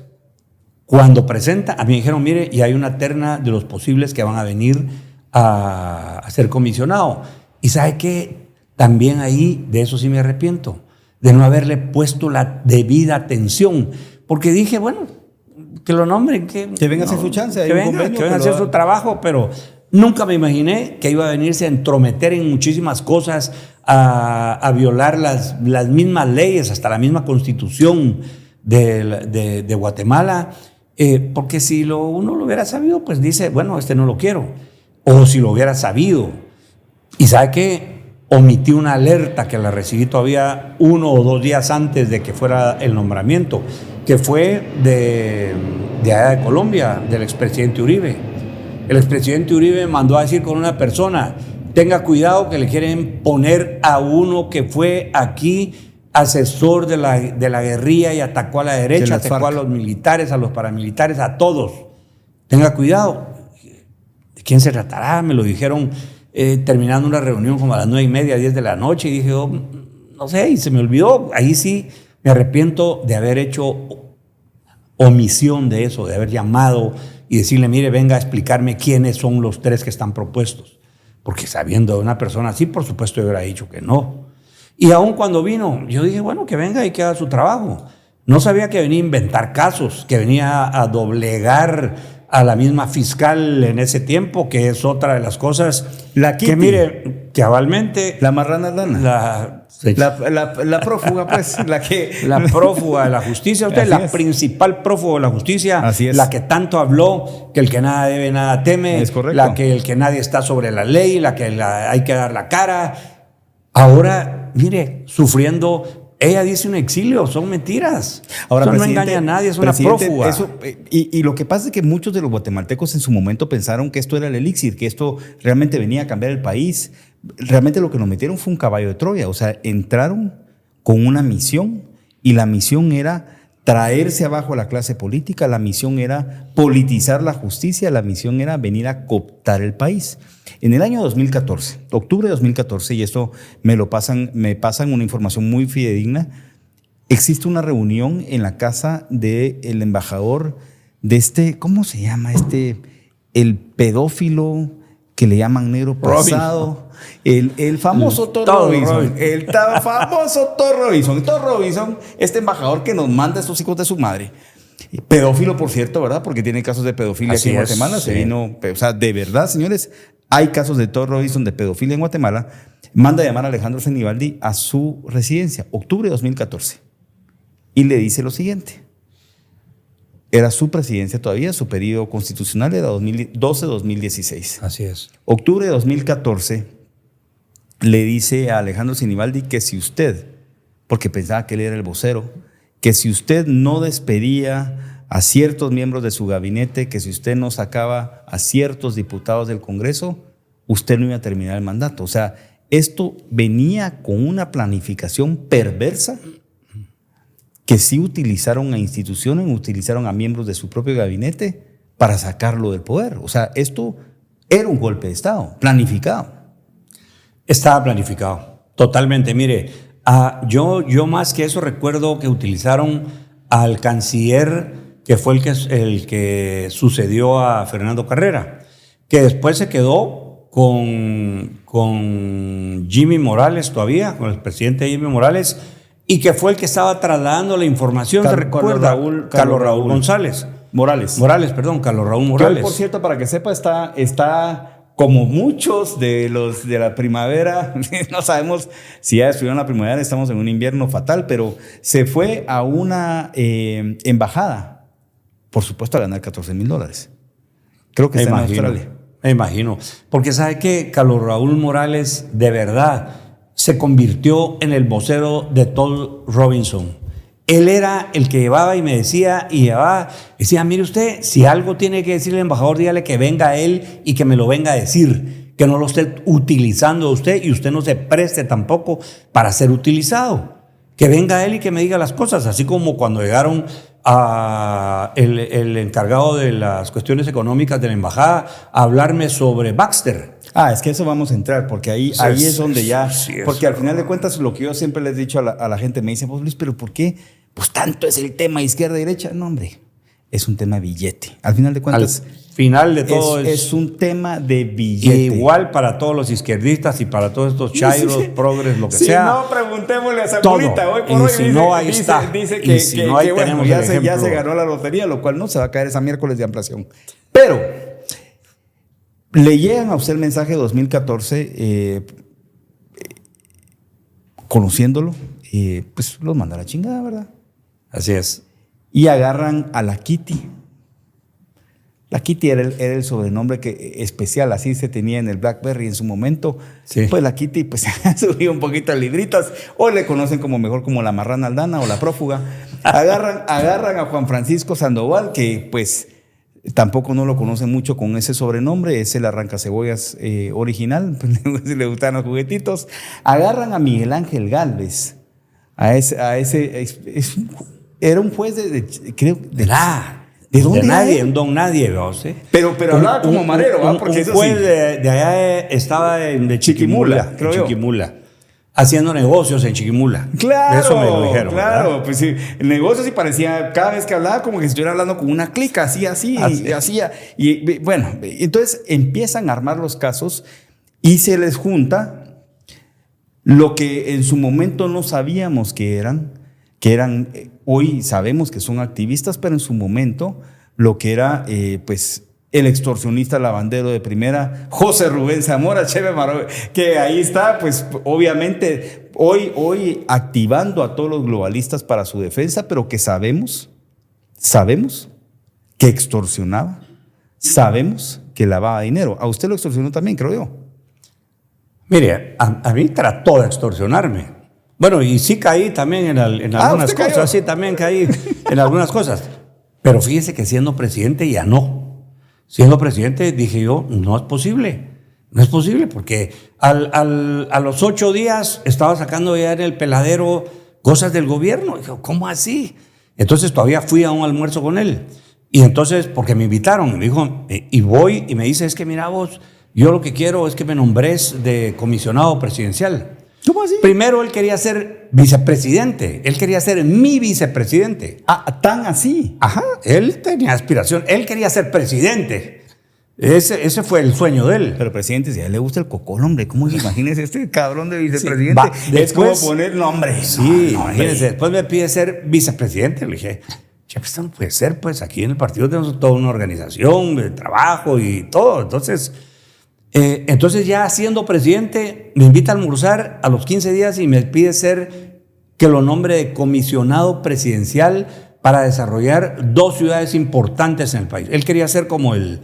cuando presenta, a mí me dijeron, mire, y hay una terna de los posibles que van a venir a ser comisionado. Y ¿sabe qué? También ahí, de eso sí me arrepiento, de no haberle puesto la debida atención. Porque dije, bueno, que lo nombren, que venga a hacer su chance, que venga a hacer su trabajo, pero nunca me imaginé que iba a venirse a entrometer en muchísimas cosas, a violar las mismas leyes, hasta la misma constitución de Guatemala, porque si uno lo hubiera sabido, pues dice, bueno, no lo quiero, o si lo hubiera sabido, y ¿sabe qué? Omití una alerta que la recibí todavía 1 o 2 días antes de que fuera el nombramiento, que fue de allá de Colombia, del expresidente Uribe. El expresidente Uribe mandó a decir con una persona, tenga cuidado que le quieren poner a uno que fue aquí asesor de la guerrilla y atacó a la derecha, atacó a los militares, a los paramilitares, a todos. Tenga cuidado. ¿De quién se tratará? Me lo dijeron terminando una reunión como a las 9:30, 10 de la noche, y dije, no sé, y se me olvidó. Ahí sí me arrepiento de haber hecho omisión de eso, de haber llamado y decirle, mire, venga a explicarme quiénes son los 3 que están propuestos. Porque sabiendo de una persona así, por supuesto, yo hubiera dicho que no. Y aún cuando vino, yo dije, bueno, que venga y que haga su trabajo. No sabía que venía a inventar casos, que venía a doblegar a la misma fiscal en ese tiempo, que es otra de las cosas que, mire, cabalmente... La marrana lana. La prófuga, pues. La prófuga de la justicia. Usted es la principal prófuga de la justicia. Así es. La que tanto habló que el que nada debe, nada teme. Es correcto. La que el que nadie está sobre la ley, la que hay que dar la cara. Ahora, mire, sufriendo... Ella dice un exilio, son mentiras. Ahora, eso no engaña a nadie, es una prófuga. Y lo que pasa es que muchos de los guatemaltecos en su momento pensaron que esto era el elixir, que esto realmente venía a cambiar el país. realmente lo que nos metieron fue un caballo de Troya. O sea, entraron con una misión y la misión era traerse abajo a la clase política, la misión era politizar la justicia, la misión era venir a cooptar el país. En el año 2014, octubre de 2014, y esto me pasan una información muy fidedigna, existe una reunión en la casa del embajador de ¿cómo se llama el pedófilo que le llaman negro pasado? El famoso Thor Robinson. El famoso Thor Robinson. Thor Robinson, este embajador que nos manda a estos hijos de su madre. Pedófilo, por cierto, ¿verdad? Porque tiene casos de pedofilia aquí en Guatemala. Se vino, o sea, de verdad, señores, hay casos de Thor Robinson de pedofilia en Guatemala. Manda a llamar a Alejandro Zenibaldi a su residencia, octubre de 2014. Y le dice lo siguiente. Era su presidencia todavía, su periodo constitucional era 2012-2016. Así es. Octubre de 2014 le dice a Alejandro Zenibaldi que si usted, porque pensaba que él era el vocero, que si usted no despedía a ciertos miembros de su gabinete, que si usted no sacaba a ciertos diputados del Congreso, usted no iba a terminar el mandato. O sea, esto venía con una planificación perversa que sí utilizaron a instituciones, utilizaron a miembros de su propio gabinete para sacarlo del poder. O sea, esto era un golpe de Estado, planificado. Estaba planificado, totalmente. Mire, yo más que eso recuerdo que utilizaron al canciller, que fue el que sucedió a Fernando Carrera, que después se quedó con Jimmy Morales todavía, con el presidente Jimmy Morales, y que fue el que estaba trasladando la información, ¿se recuerda? Carlos Raúl González. Morales, perdón, Carlos Raúl Morales. Que hoy, por cierto, para que sepa, está como muchos de los de la primavera, no sabemos si ya estuvieron en la primavera, estamos en un invierno fatal, pero se fue a una embajada, por supuesto, a ganar $14,000. Creo que está en Australia. Me imagino, porque sabe que Carlos Raúl Morales, de verdad, se convirtió en el vocero de Thor Robinson. Él era el que llevaba y me decía, mire usted, si algo tiene que decirle al embajador, dígale que venga él y que me lo venga a decir, que no lo esté utilizando usted y usted no se preste tampoco para ser utilizado. Que venga él y que me diga las cosas, así como cuando llegaron el encargado de las cuestiones económicas de la embajada a hablarme sobre Baxter. Es que eso vamos a entrar, porque ahí es donde ya... Porque al final de cuentas, lo que yo siempre les he dicho a la gente, me dicen, pues Luis, ¿pero por qué? Pues tanto es el tema izquierda-derecha. No, hombre, es un tema de billete. Al final de cuentas... Al final de todo es un tema de billete. Igual para todos los izquierditas y para todos estos chairos, progres, lo que sea. Si no, preguntémosle a Zamorita. Hoy por hoy si no, ahí está. Dice que bueno, ya se ganó la lotería, lo cual no se va a caer esa miércoles de ampliación. Pero... le llegan a usted el mensaje de 2014, conociéndolo, pues los manda a la chingada, ¿verdad? Así es. Y agarran a la Kitty. La Kitty era el sobrenombre especial, así se tenía en el BlackBerry en su momento. Sí. Pues la Kitty pues, subió un poquito de libritas, o le conocen como la marrana aldana o la prófuga. Agarran a Juan Francisco Sandoval, que pues... tampoco no lo conocen mucho con ese sobrenombre, es el arrancacebollas original, si le gustan los juguetitos. Agarran a Miguel Ángel Gálvez, era un juez ¿de dónde? De nadie, un don nadie, ¿no? ¿Sí? Pero hablaba como marero, ¿va? Porque un eso juez sí. de allá estaba de Chiquimula, creo yo. Chiquimula. Haciendo negocios en Chiquimula. Claro, eso me lo dijeron. Claro, ¿verdad? Pues sí, el negocio sí parecía, cada vez que hablaba, como que si estuviera hablando con una clica, así. Y bueno, entonces empiezan a armar los casos y se les junta lo que en su momento no sabíamos que eran, hoy sabemos que son activistas, pero en su momento lo que era, pues, el extorsionista lavandero de primera, José Rubén Zamora, Cheve Maró, que ahí está, pues obviamente hoy activando a todos los globalistas para su defensa, pero que sabemos que extorsionaba, sabemos que lavaba dinero. A usted lo extorsionó también, creo yo. Mire, a mí trató de extorsionarme. Bueno, y sí caí también en algunas cosas, cayó. Sí, también caí en algunas cosas. Pero fíjese que siendo presidente ya no. Siendo presidente dije yo, no es posible. No es posible porque a los 8 días estaba sacando ya en el peladero cosas del gobierno. Dijo, ¿cómo así? Entonces todavía fui a un almuerzo con él. Y entonces, porque me invitaron, me dijo, y voy y me dice, es que mira vos, yo lo que quiero es que me nombres de comisionado presidencial. ¿Cómo así? Primero él quería ser vicepresidente, él quería ser mi vicepresidente. Ah, tan así. Ajá, él tenía aspiración, él quería ser presidente. Ese fue el sueño de él. Pero presidente, si a él le gusta el cocol, hombre, ¿cómo se imagínese este cabrón de vicepresidente? Sí, es como poner nombre. Sí, imagínense, después me pide ser vicepresidente. Le dije, che, pues esto no puede ser, pues aquí en el partido tenemos toda una organización de trabajo y todo. Entonces ya siendo presidente, me invita a almorzar a los 15 días y me pide ser que lo nombre de comisionado presidencial para desarrollar 2 ciudades importantes en el país. Él quería ser como el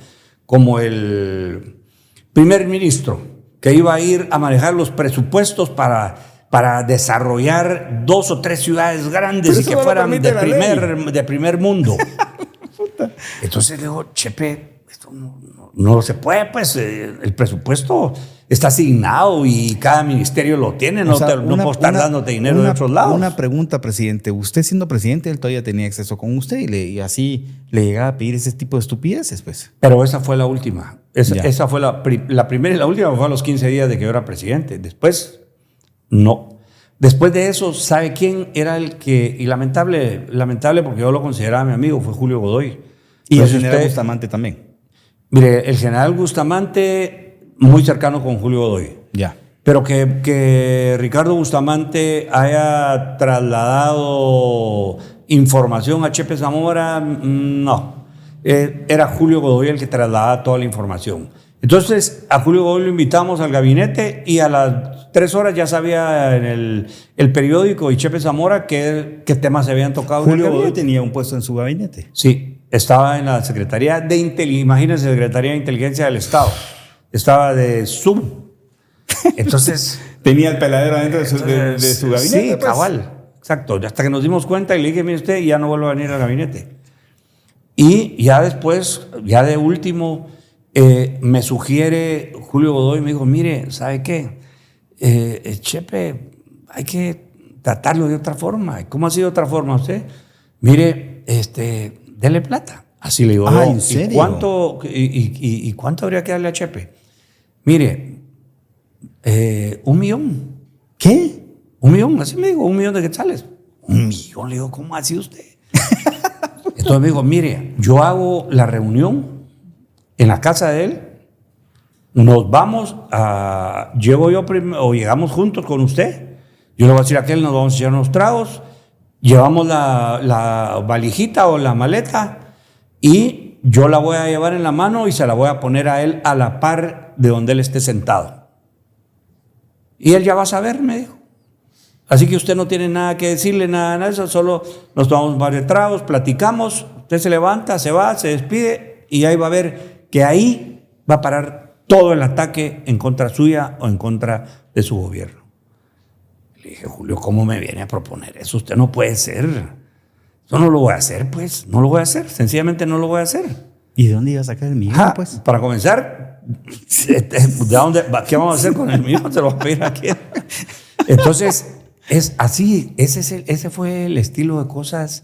primer ministro que iba a ir a manejar los presupuestos para desarrollar 2 o 3 ciudades grandes y que fueran de primer mundo. Entonces le digo, Chepe, esto no se puede, pues el presupuesto está asignado y cada ministerio lo tiene, no puedo estar dándote dinero de otros lados. Una pregunta, presidente. Usted siendo presidente, él todavía tenía acceso con usted y así le llegaba a pedir ese tipo de estupideces, pues. Pero esa fue la última. Esa fue la primera y la última fue a los 15 días de que yo era presidente. Después, no. Después de eso, ¿sabe quién era el que, y lamentable porque yo lo consideraba mi amigo, fue Julio Godoy? Y el general Bustamante también. Mire, el general Bustamante, muy cercano con Julio Godoy. Ya. Pero que Ricardo Bustamante haya trasladado información a Chepe Zamora, no. Era Julio Godoy el que trasladaba toda la información. Entonces, a Julio Godoy lo invitamos al gabinete y a las 3 horas ya sabía en el periódico y Chepe Zamora qué temas se habían tocado. Julio Godoy tenía un puesto en su gabinete. Sí. Estaba en la Secretaría de Inteligencia, imagínense, Secretaría de Inteligencia del Estado. Estaba de sub. Entonces... tenía el peladero adentro de su gabinete. Sí, pues. cabal. Exacto. Hasta que nos dimos cuenta y le dije, mire usted, ya no vuelvo a venir al gabinete. Y ya después, ya de último, me sugiere Julio Godoy, me dijo, mire, ¿sabe qué? Chepe, hay que tratarlo de otra forma. ¿Cómo ha sido otra forma usted? Mire, dele plata. Así le digo. Ah, ¿en serio? ¿Y cuánto habría que darle a Chepe? Mire, 1 millón. ¿Qué? 1 millón, así me dijo, 1 millón de quetzales. 1 millón, le digo, ¿cómo así usted? Entonces me dijo, mire, yo hago la reunión en la casa de él, nos vamos llego yo primero, o llegamos juntos con usted, yo le voy a decir a aquel, nos vamos a echar unos tragos, llevamos la valijita o la maleta y yo la voy a llevar en la mano y se la voy a poner a él a la par de donde él esté sentado. Y él ya va a saber, me dijo. Así que usted no tiene nada que decirle, nada de eso, solo nos tomamos varios tragos, platicamos, usted se levanta, se va, se despide y ahí va a ver que ahí va a parar todo el ataque en contra suya o en contra de su gobierno. Le dije, Julio, ¿cómo me viene a proponer eso? Usted no puede ser. Yo no lo voy a hacer, pues. No lo voy a hacer. Sencillamente no lo voy a hacer. ¿Y de dónde iba a sacar el millón, pues? Para comenzar, ¿qué vamos a hacer con el millón? Se lo voy a pedir aquí. Entonces, es así. Ese fue el estilo de cosas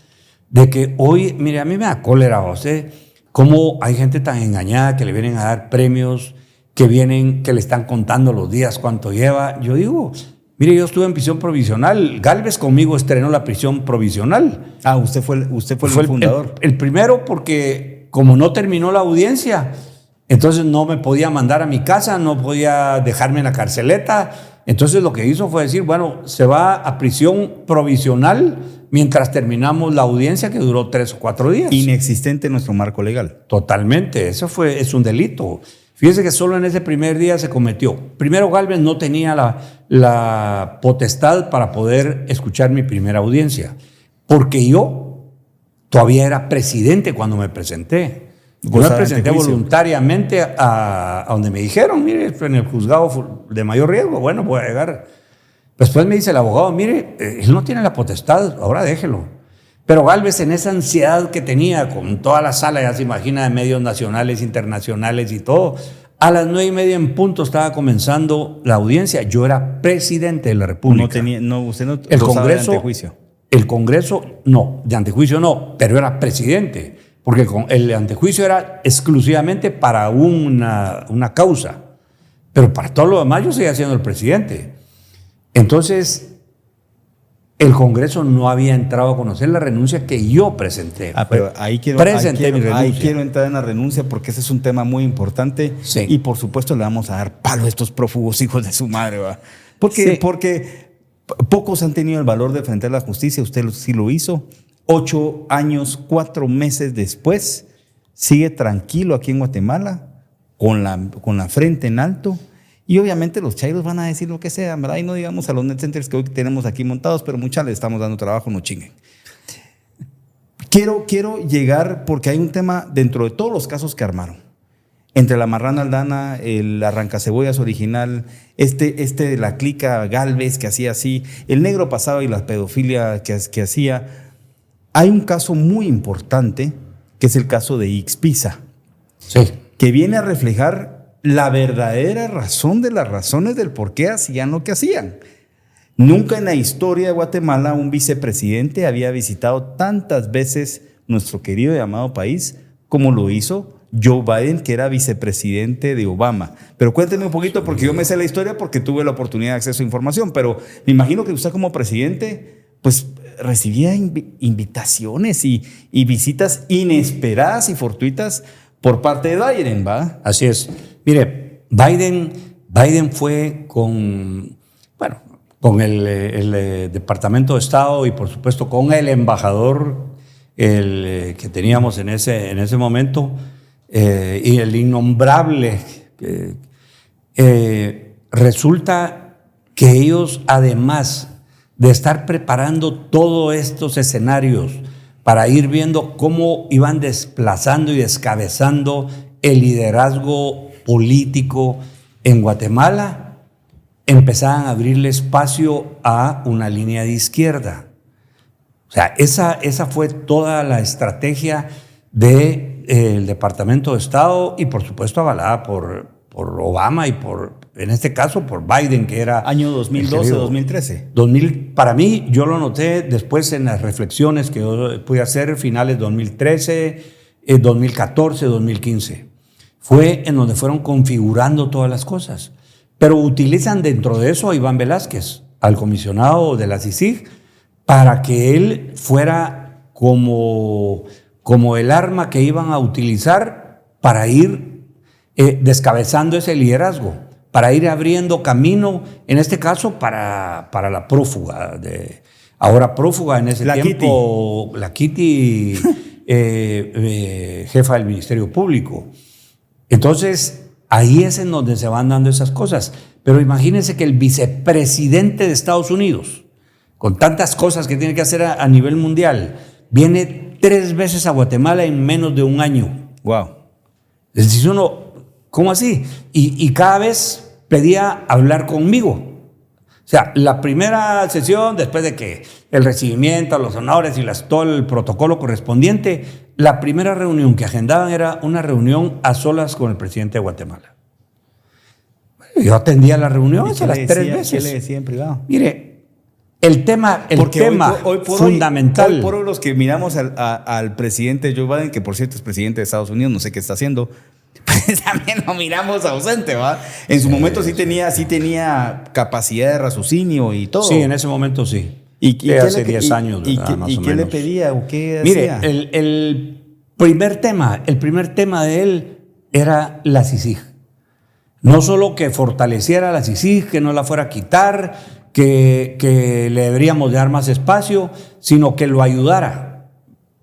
de que hoy, mire, a mí me da cólera, usted, cómo hay gente tan engañada que le vienen a dar premios, que le están contando los días, cuánto lleva. Yo digo... Mire, yo estuve en prisión provisional. Gálvez conmigo estrenó la prisión provisional. Ah, usted fue el fundador. El primero porque como no terminó la audiencia, entonces no me podía mandar a mi casa, no podía dejarme en la carceleta. Entonces lo que hizo fue decir, bueno, se va a prisión provisional mientras terminamos la audiencia que duró 3 o 4 días. Inexistente en nuestro marco legal. Totalmente, es un delito. Fíjese que solo en ese primer día se cometió. Primero, Gálvez no tenía la potestad para poder escuchar mi primera audiencia, porque yo todavía era presidente cuando me presenté. Yo me presenté voluntariamente a donde me dijeron, mire, en el juzgado de mayor riesgo, bueno, voy a llegar. Después me dice el abogado, mire, él no tiene la potestad, ahora déjelo. Pero Gálvez, en esa ansiedad que tenía con toda la sala, ya se imagina, de medios nacionales, internacionales y todo, A las 9:30 en punto estaba comenzando la audiencia. Yo era presidente de la República. Usted no el gozaba de Congreso, antejuicio. El Congreso, no, de antejuicio no, pero era presidente, porque el antejuicio era exclusivamente para una causa, pero para todo lo demás yo seguía siendo el presidente. Entonces, el Congreso no había entrado a conocer la renuncia que yo presenté. Pero ahí quiero entrar en la renuncia porque ese es un tema muy importante. Sí. Y por supuesto le vamos a dar palo a estos prófugos hijos de su madre, ¿va? Porque pocos han tenido el valor de enfrentar la justicia. Usted sí lo hizo. 8 años, 4 meses después, sigue tranquilo aquí en Guatemala, con la frente en alto. Y obviamente los chairos van a decir lo que sea, ¿verdad? Y no digamos a los net centers que hoy tenemos aquí montados, pero muchas les estamos dando trabajo, no chinguen. Quiero llegar, porque hay un tema dentro de todos los casos que armaron. Entre la marrana Aldana, el arrancacebollas original, de la clica Galvez que hacía así, el negro pasado y la pedofilia que hacía. Hay un caso muy importante, que es el caso de Ixpiza, Sí. que viene a reflejar la verdadera razón de las razones del por qué hacían lo que hacían. Nunca en la historia de Guatemala un vicepresidente había visitado tantas veces nuestro querido y amado país como lo hizo Joe Biden, que era vicepresidente de Obama. Pero cuénteme un poquito, porque yo me sé la historia porque tuve la oportunidad de acceso a información, pero me imagino que usted como presidente pues recibía invitaciones y visitas inesperadas y fortuitas por parte de Biden, ¿va? Así es. Mire, Biden fue con el Departamento de Estado y por supuesto con el embajador que teníamos en ese momento y el innombrable. Resulta que ellos, además de estar preparando todos estos escenarios para ir viendo cómo iban desplazando y descabezando el liderazgo político en Guatemala, empezaban a abrirle espacio a una línea de izquierda. O sea, esa fue toda la estrategia del Departamento de Estado y por supuesto avalada por Obama y en este caso por Biden, que era... Año 2012, 2013. Para mí, yo lo noté después en las reflexiones que yo pude hacer, finales 2013, 2014, 2015. Fue en donde fueron configurando todas las cosas. Pero utilizan dentro de eso a Iván Velázquez, al comisionado de la CICIG, para que él fuera como el arma que iban a utilizar para ir descabezando ese liderazgo, para ir abriendo camino, en este caso para la prófuga, ahora prófuga en ese tiempo, la Kitty, jefa del Ministerio Público. Entonces, ahí es en donde se van dando esas cosas. Pero imagínense que el vicepresidente de Estados Unidos, con tantas cosas que tiene que hacer a nivel mundial, viene 3 veces a Guatemala en menos de un año. Wow. Es decir, uno, ¿cómo así? Y cada vez pedía hablar conmigo. O sea, la primera sesión, después de que el recibimiento, los honores y todo el protocolo correspondiente, la primera reunión que agendaban era una reunión a solas con el presidente de Guatemala. Yo atendía la reunión a las 3 veces. ¿Qué le decía en privado? Mire, el tema hoy fundamental. Hoy por hoy los que miramos al presidente Joe Biden, que por cierto es presidente de Estados Unidos, no sé qué está haciendo, pues también lo miramos ausente, ¿va? En su momento sí tenía capacidad de raciocinio y todo. Sí, en ese momento sí. ¿Y hace 10 años, ¿verdad? Más o qué menos. le pedía o qué Mire, hacía? el primer tema de él era la CICIG. No solo que fortaleciera la CICIG, que no la fuera a quitar, que le deberíamos dar más espacio, sino que lo ayudara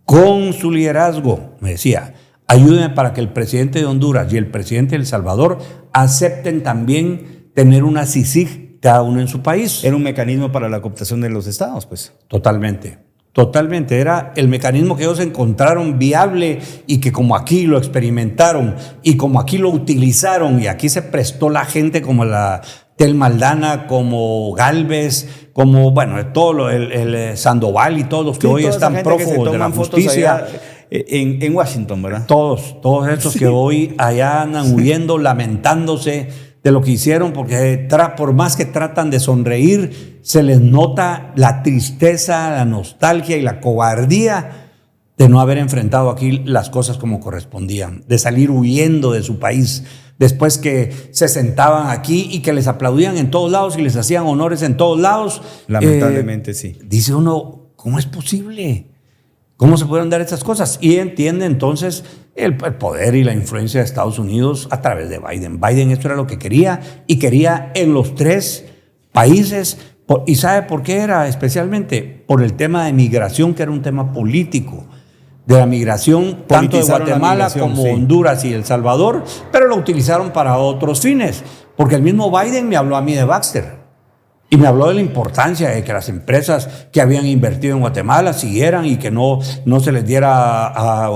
con su liderazgo. Me decía, ayúdenme para que el presidente de Honduras y el presidente de El Salvador acepten también tener una CICIG cada uno en su país. Era un mecanismo para la cooptación de los estados, pues. Totalmente. Era el mecanismo que ellos encontraron viable y que como aquí lo experimentaron y como aquí lo utilizaron y aquí se prestó la gente como la Telma Aldana, como Galvez, como, bueno, todo el Sandoval y todos los que hoy están prófugos de la justicia. en Washington, ¿verdad? Todos estos que hoy allá andan huyendo, lamentándose de lo que hicieron, porque por más que tratan de sonreír, se les nota la tristeza, la nostalgia y la cobardía de no haber enfrentado aquí las cosas como correspondían, de salir huyendo de su país, después que se sentaban aquí y que les aplaudían en todos lados y les hacían honores en todos lados. Lamentablemente sí. Dice uno, ¿cómo es posible? ¿Cómo se pueden dar estas cosas? Y entiende entonces el poder y la influencia de Estados Unidos a través de Biden. Biden esto era lo que quería, y quería en los 3 países. ¿Y sabe por qué era? Especialmente por el tema de migración, que era un tema político. De la migración, tanto de Guatemala como Honduras y El Salvador, pero lo utilizaron para otros fines. Porque el mismo Biden me habló a mí de Baxter. Y me habló de la importancia de que las empresas que habían invertido en Guatemala siguieran y que no se les diera,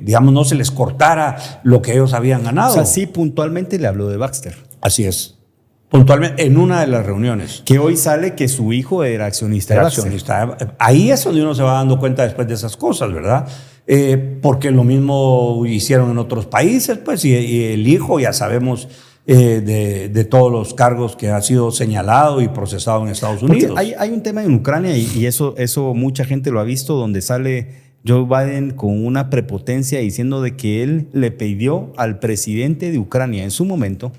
digamos, no se les cortara lo que ellos habían ganado. O sea, sí, puntualmente le habló de Baxter. Así es. Puntualmente, en una de las reuniones. Que hoy sale que su hijo era accionista de Baxter. Ahí es donde uno se va dando cuenta después de esas cosas, ¿verdad? Porque lo mismo hicieron en otros países, pues, y el hijo, ya sabemos, de todos los cargos que ha sido señalado y procesado en Estados Unidos. Porque hay un tema en Ucrania y eso mucha gente lo ha visto, donde sale Joe Biden con una prepotencia diciendo de que él le pidió al presidente de Ucrania en su momento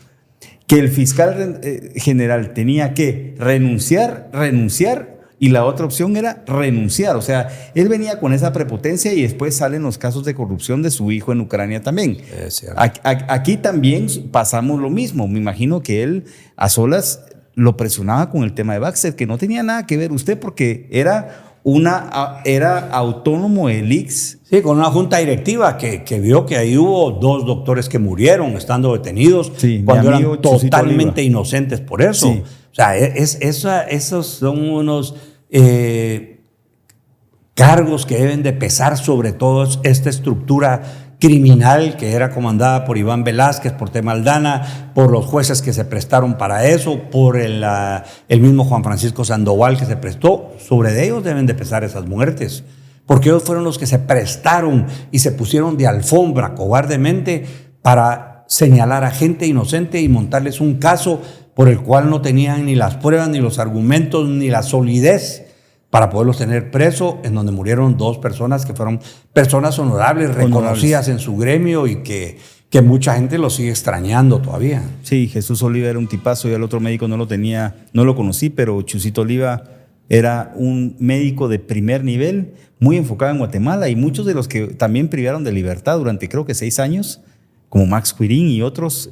que el fiscal general tenía que renunciar, y la otra opción era renunciar. O sea, él venía con esa prepotencia y después salen los casos de corrupción de su hijo en Ucrania también. Aquí también pasamos lo mismo. Me imagino que él a solas lo presionaba con el tema de Baxter, que no tenía nada que ver usted porque era autónomo el ICS. Sí, con una junta directiva que vio que ahí hubo 2 doctores que murieron estando detenidos, sí, cuando eran totalmente inocentes por eso. Sí. O sea, esos son unos cargos que deben de pesar sobre todo esta estructura criminal que era comandada por Iván Velázquez, por Temaldana, por los jueces que se prestaron para eso, por el mismo Juan Francisco Sandoval que se prestó. Sobre ellos deben de pesar esas muertes, porque ellos fueron los que se prestaron y se pusieron de alfombra cobardemente para señalar a gente inocente y montarles un caso por el cual no tenían ni las pruebas, ni los argumentos, ni la solidez para poderlos tener preso, en donde murieron 2 personas que fueron personas honorables, reconocidas en su gremio y que mucha gente lo sigue extrañando todavía. Sí, Jesús Oliva era un tipazo y el otro médico no lo conocí, pero Chusito Oliva era un médico de primer nivel, muy enfocado en Guatemala, y muchos de los que también privaron de libertad durante creo que 6 años, como Max Quirín y otros,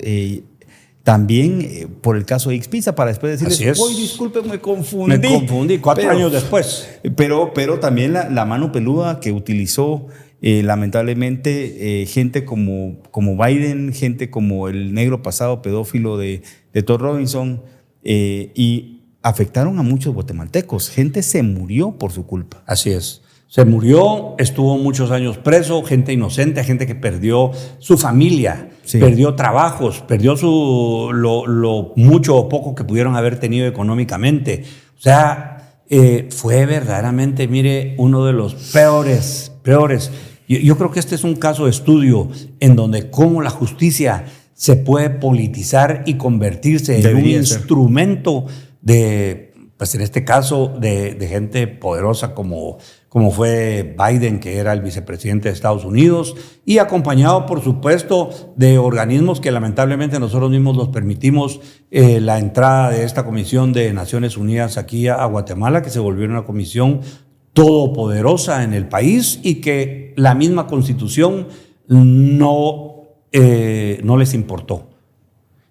también por el caso de Ixpisa, para después decirles, uy, disculpen, me confundí. 4 años después. Pero también la mano peluda que utilizó lamentablemente gente como Biden, gente como el negro pasado pedófilo de Todd Robinson, y afectaron a muchos guatemaltecos. Gente se murió por su culpa. Así es. Se murió, estuvo muchos años preso, gente inocente, gente que perdió su familia, sí, perdió trabajos, perdió lo mucho o poco que pudieron haber tenido económicamente. O sea, fue verdaderamente, mire, uno de los peores. Yo creo que este es un caso de estudio en donde cómo la justicia se puede politizar y convertirse en un instrumento de, pues en este caso, de gente poderosa como fue Biden, que era el vicepresidente de Estados Unidos, y acompañado, por supuesto, de organismos que lamentablemente nosotros mismos los permitimos la entrada de esta Comisión de Naciones Unidas aquí a Guatemala, que se volvió una comisión todopoderosa en el país y que la misma Constitución no les importó.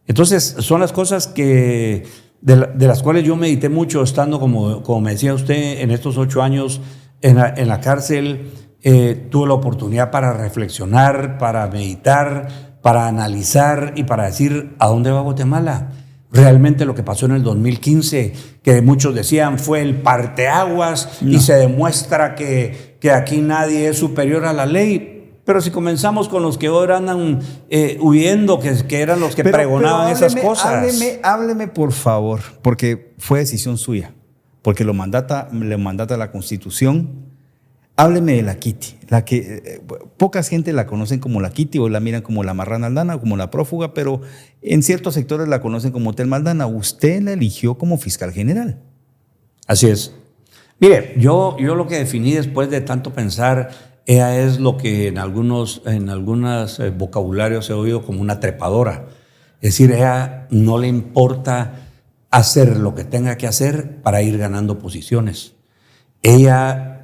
Entonces, son las cosas que de las cuales yo medité mucho estando, como me decía usted, en estos 8 años en la cárcel. Tuve la oportunidad para reflexionar, para meditar, para analizar y para decir a dónde va Guatemala. Realmente lo que pasó en el 2015, que muchos decían fue el parteaguas, y se demuestra que aquí nadie es superior a la ley. Pero si comenzamos con los que ahora andan huyendo, que eran los que pregonaban esas cosas. Hábleme, por favor, porque fue decisión suya, porque le mandata la Constitución Hábleme de la Kitty, la que poca gente la conocen como la Kitty o la miran como la marrana Aldana o como la prófuga, pero en ciertos sectores la conocen como Telma Aldana. Usted la eligió como fiscal general. Así es. Mire, yo lo que definí después de tanto pensar, ella es lo que en algunos vocabularios he oído como una trepadora. Es decir, ella no le importa hacer lo que tenga que hacer para ir ganando posiciones. Ella,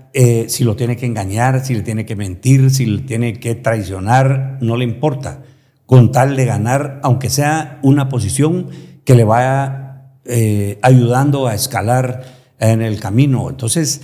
si lo tiene que engañar, si le tiene que mentir, si le tiene que traicionar, no le importa, con tal de ganar, aunque sea una posición que le vaya ayudando a escalar en el camino. Entonces,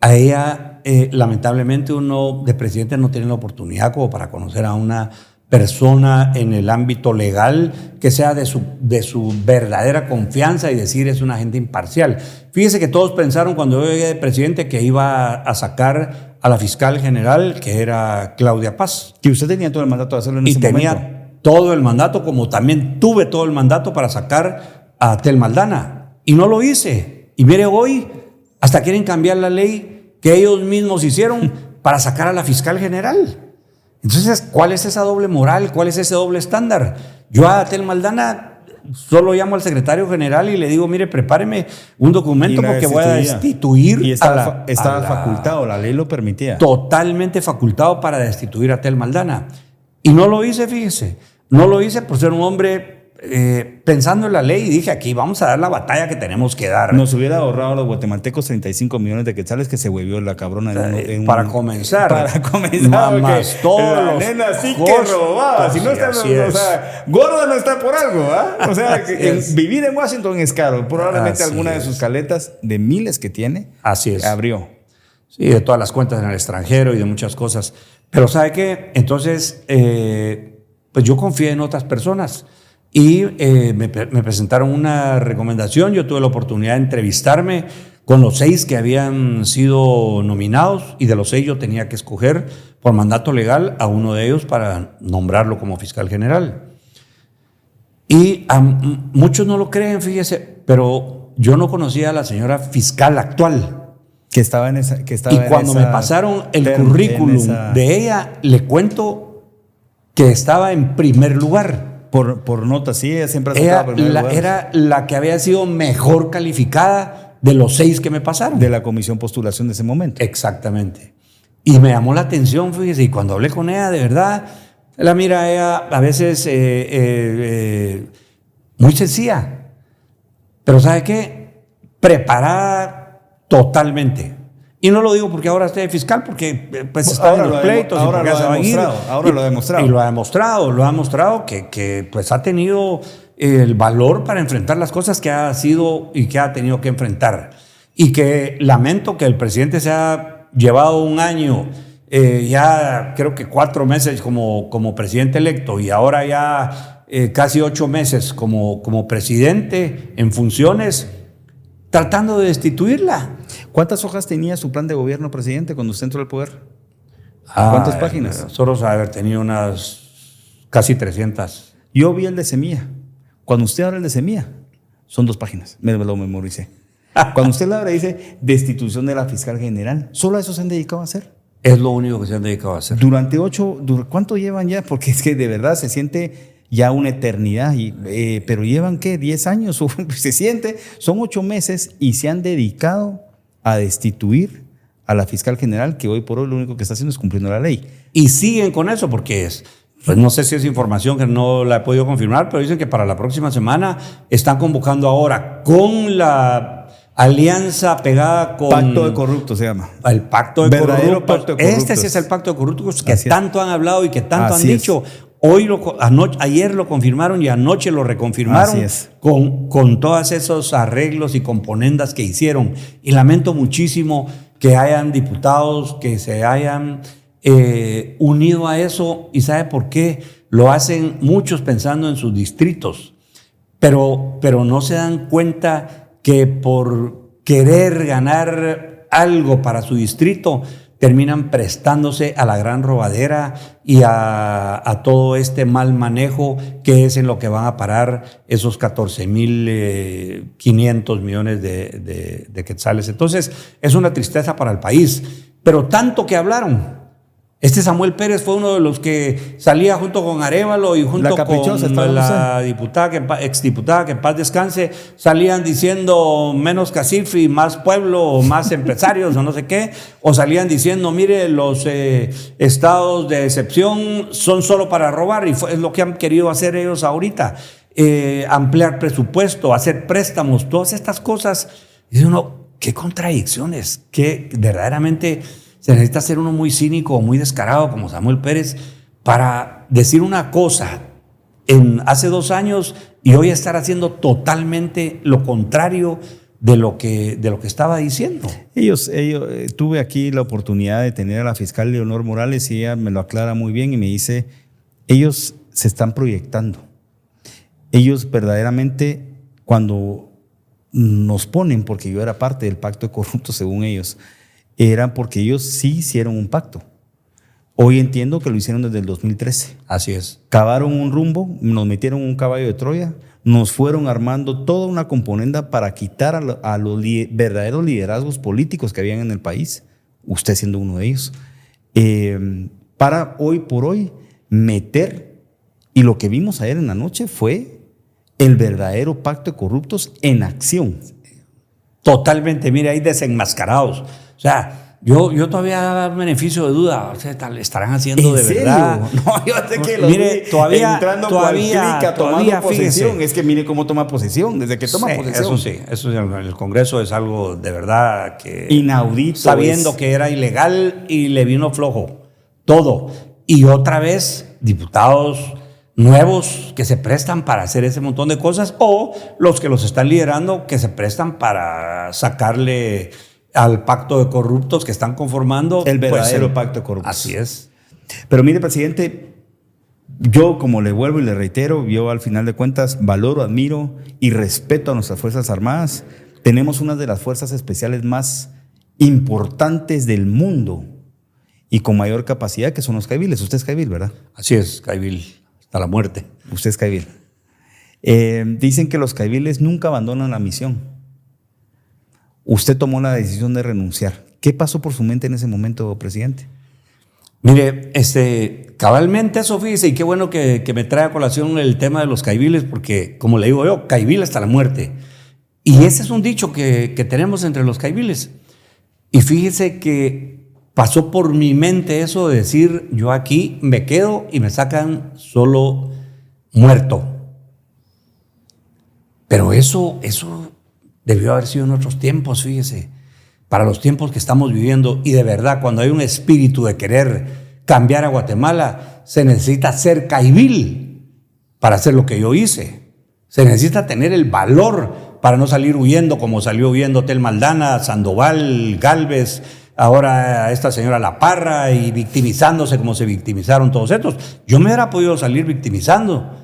a ella, lamentablemente, uno de presidente no tiene la oportunidad como para conocer a una persona en el ámbito legal que sea de su verdadera confianza y decir es un agente imparcial. Fíjese que todos pensaron cuando yo llegué de presidente que iba a sacar a la fiscal general, que era Claudia Paz. Que usted tenía todo el mandato de hacerlo en ese momento. Y tenía todo el mandato, como también tuve todo el mandato para sacar a Telma Aldana. Y no lo hice. Y mire, hoy hasta quieren cambiar la ley que ellos mismos hicieron para sacar a la fiscal general. Entonces, ¿cuál es esa doble moral? ¿Cuál es ese doble estándar? Yo a Telma Aldana solo llamo al secretario general y le digo, mire, prepáreme un documento porque voy a destituir y estaba facultado, la ley lo permitía. Totalmente facultado para destituir a Telma Aldana. Y no lo hice, fíjese. No lo hice por ser un hombre pensando en la ley y dije, aquí vamos a dar la batalla que tenemos que dar. Nos hubiera ahorrado a los guatemaltecos 35 millones de quetzales que se huevió la cabrona. Para comenzar. Más todos los nena sí que robaba. Si no está, o sea, gorda no está por algo, ¿ah? O sea, vivir en Washington es caro. Probablemente alguna de sus caletas, de miles que tiene, abrió. Sí, de todas las cuentas en el extranjero y de muchas cosas. Pero ¿sabe qué? Entonces, pues yo confié en otras personas. Y me presentaron una recomendación. Yo tuve la oportunidad de entrevistarme con los 6 que habían sido nominados y de los 6 yo tenía que escoger por mandato legal a uno de ellos para nombrarlo como fiscal general. Y muchos no lo creen, fíjese, pero yo no conocía a la señora fiscal actual. Que estaba en esa. Y cuando me pasaron el currículum de ella, le cuento que estaba en primer lugar. Por nota, sí, ella siempre ha estado en primer lugar. Era la que había sido mejor calificada de los 6 que me pasaron. De la comisión postulación de ese momento. Exactamente. Y me llamó la atención, fíjese, y cuando hablé con ella, de verdad, la mira ella a veces muy sencilla. Pero ¿sabe qué? Preparada totalmente. Y no lo digo porque ahora esté de fiscal, porque pues está en los pleitos. Ahora lo ha demostrado. Y lo ha demostrado que pues ha tenido el valor para enfrentar las cosas que ha sido y que ha tenido que enfrentar. Y que lamento que el presidente se ha llevado un año, ya creo que 4 meses como presidente electo y ahora ya casi 8 meses como presidente en funciones, tratando de destituirla. ¿Cuántas hojas tenía su plan de gobierno, presidente, cuando usted entró al poder? ¿Cuántas páginas? Nosotros haber tenido unas casi 300. Yo vi el de Semilla. Cuando usted abre el de Semilla, son 2 páginas. Me lo memoricé. Cuando usted la abre, dice destitución de la fiscal general. ¿Solo a eso se han dedicado a hacer? Es lo único que se han dedicado a hacer. Durante 8, ¿cuánto llevan ya? Porque es que de verdad se siente ya una eternidad, pero llevan ¿qué? 10 años, se siente, son 8 meses y se han dedicado a destituir a la fiscal general, que hoy por hoy lo único que está haciendo es cumpliendo la ley. Y siguen con eso porque pues no sé si es información que no la he podido confirmar, pero dicen que para la próxima semana están convocando ahora con la alianza pegada con... Pacto de corruptos se llama. El pacto de verdadero corruptos. Pacto de corruptos. Este sí es el pacto de corruptos que Así tanto han hablado y que tanto Así han dicho. Ayer lo confirmaron y anoche lo reconfirmaron con todos esos arreglos y componendas que hicieron. Y lamento muchísimo que hayan diputados que se hayan unido a eso. ¿Y sabe por qué? Lo hacen muchos pensando en sus distritos, pero no se dan cuenta que por querer ganar algo para su distrito terminan prestándose a la gran robadera y a todo este mal manejo que es en lo que van a parar esos 14,500 millones de quetzales. Entonces, es una tristeza para el país pero tanto que hablaron. Este Samuel Pérez fue uno de los que salía junto con Arévalo y junto con la diputada, exdiputada, que en paz descanse, salían diciendo menos cacife, más pueblo, más empresarios o no sé qué, o salían diciendo, mire, los estados de excepción son solo para robar, y es lo que han querido hacer ellos ahorita, ampliar presupuesto, hacer préstamos, todas estas cosas. Y dice uno, qué contradicciones, que verdaderamente se necesita ser uno muy cínico o muy descarado como Samuel Pérez para decir una cosa hace 2 años y hoy estar haciendo totalmente lo contrario de lo que estaba diciendo. Tuve aquí la oportunidad de tener a la fiscal Leonor Morales y ella me lo aclara muy bien y me dice, ellos se están proyectando. Ellos verdaderamente cuando nos ponen, porque yo era parte del pacto de corruptos según ellos, era porque ellos sí hicieron un pacto. Hoy entiendo que lo hicieron desde el 2013. Así es. Cavaron un rumbo, nos metieron un caballo de Troya, nos fueron armando toda una componenda para quitar a los verdaderos liderazgos políticos que habían en el país, usted siendo uno de ellos, para hoy por hoy meter, y lo que vimos ayer en la noche fue el verdadero pacto de corruptos en acción. Totalmente, mire, ahí desenmascarados. O sea, yo todavía daba beneficio de duda. O sea, estarán haciendo de verdad. No, yo sé que mire, todavía tomando posesión. Fíjese. Es que mire cómo toma posesión, desde que toma posesión. Eso sí, el Congreso es algo de verdad que inaudito. Sabiendo que era ilegal y le vino flojo todo. Y otra vez, diputados nuevos que se prestan para hacer ese montón de cosas, o los que los están liderando que se prestan para sacarle al pacto de corruptos que están conformando. El verdadero pacto de corruptos. Así es. Pero mire, presidente, yo como le vuelvo y le reitero, yo al final de cuentas valoro, admiro y respeto a nuestras Fuerzas Armadas. Tenemos una de las fuerzas especiales más importantes del mundo y con mayor capacidad, que son los caiviles. Usted es caivil, ¿verdad? Así es, caivil. Hasta la muerte. Usted es caivil. Dicen que los caiviles nunca abandonan la misión. Usted tomó la decisión de renunciar. ¿Qué pasó por su mente en ese momento, presidente? Mire, cabalmente eso, fíjese, y qué bueno que me trae a colación el tema de los caiviles, porque como le digo yo, caivil hasta la muerte. Y ese es un dicho que tenemos entre los caiviles. Y fíjese que pasó por mi mente eso de decir, yo aquí me quedo y me sacan solo muerto. Pero eso debió haber sido en otros tiempos, fíjese, para los tiempos que estamos viviendo. Y de verdad, cuando hay un espíritu de querer cambiar a Guatemala, se necesita ser caivil para hacer lo que yo hice. Se necesita tener el valor para no salir huyendo como salió huyendo Tel Maldana, Sandoval, Gálvez, ahora esta señora La Parra, y victimizándose como se victimizaron todos estos. Yo me hubiera podido salir victimizando.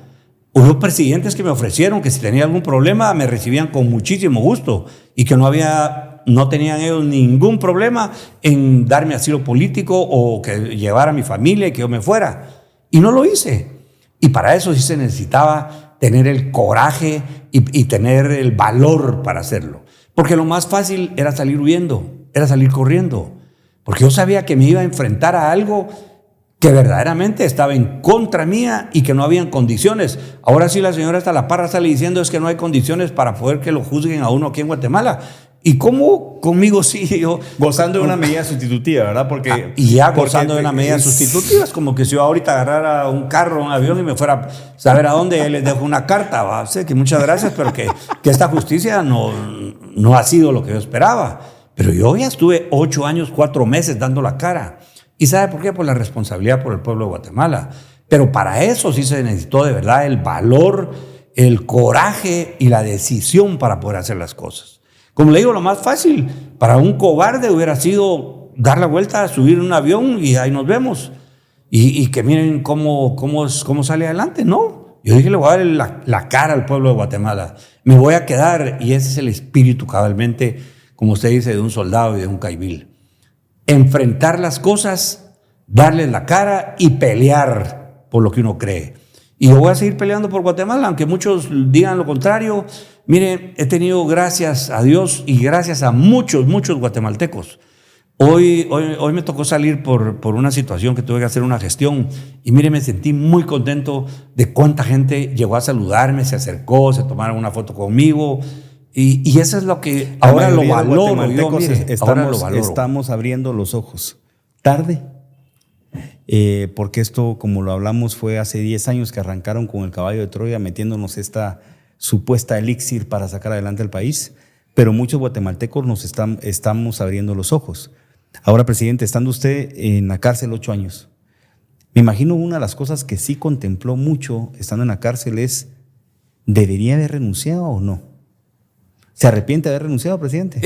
Hubo presidentes que me ofrecieron que si tenía algún problema me recibían con muchísimo gusto y que no tenían ellos ningún problema en darme asilo político o que llevara a mi familia y que yo me fuera. Y no lo hice. Y para eso sí se necesitaba tener el coraje y tener el valor para hacerlo. Porque lo más fácil era salir huyendo, era salir corriendo. Porque yo sabía que me iba a enfrentar a algo que verdaderamente estaba en contra mía y que no habían condiciones. Ahora sí la señora hasta La Parra sale diciendo es que no hay condiciones para poder que lo juzguen a uno aquí en Guatemala. ¿Y cómo conmigo sí? Yo gozando de una medida sustitutiva, ¿verdad? Porque gozando de una medida sustitutiva. Es como que si yo ahorita agarrara un carro, un avión y me fuera a saber a dónde, les dejo una carta. ¿Va? Sé que muchas gracias, pero que esta justicia no ha sido lo que yo esperaba. Pero yo ya estuve 8 años, 4 meses dando la cara. ¿Y sabe por qué? Por la responsabilidad por el pueblo de Guatemala. Pero para eso sí se necesitó de verdad el valor, el coraje y la decisión para poder hacer las cosas. Como le digo, lo más fácil para un cobarde hubiera sido dar la vuelta, subir un avión y ahí nos vemos. Y que miren cómo sale adelante. No, yo dije, le voy a dar la cara al pueblo de Guatemala. Me voy a quedar, y ese es el espíritu cabalmente, como usted dice, de un soldado y de un caivil. Enfrentar las cosas, darles la cara y pelear por lo que uno cree. Y yo voy a seguir peleando por Guatemala, aunque muchos digan lo contrario. Mire, he tenido, gracias a Dios y gracias a muchos guatemaltecos, Hoy me tocó salir por una situación que tuve que hacer una gestión y mire, me sentí muy contento de cuánta gente llegó a saludarme, se acercó, se tomaron una foto conmigo y eso es lo que ahora lo valoro. Estamos abriendo los ojos. Tarde, porque esto, como lo hablamos, fue hace 10 años que arrancaron con el caballo de Troya metiéndonos esta supuesta elixir para sacar adelante el país, pero muchos guatemaltecos estamos abriendo los ojos. Ahora, presidente, estando usted en la cárcel 8 años, me imagino una de las cosas que sí contempló mucho estando en la cárcel es, ¿debería haber renunciado o no? ¿Se arrepiente de haber renunciado, presidente?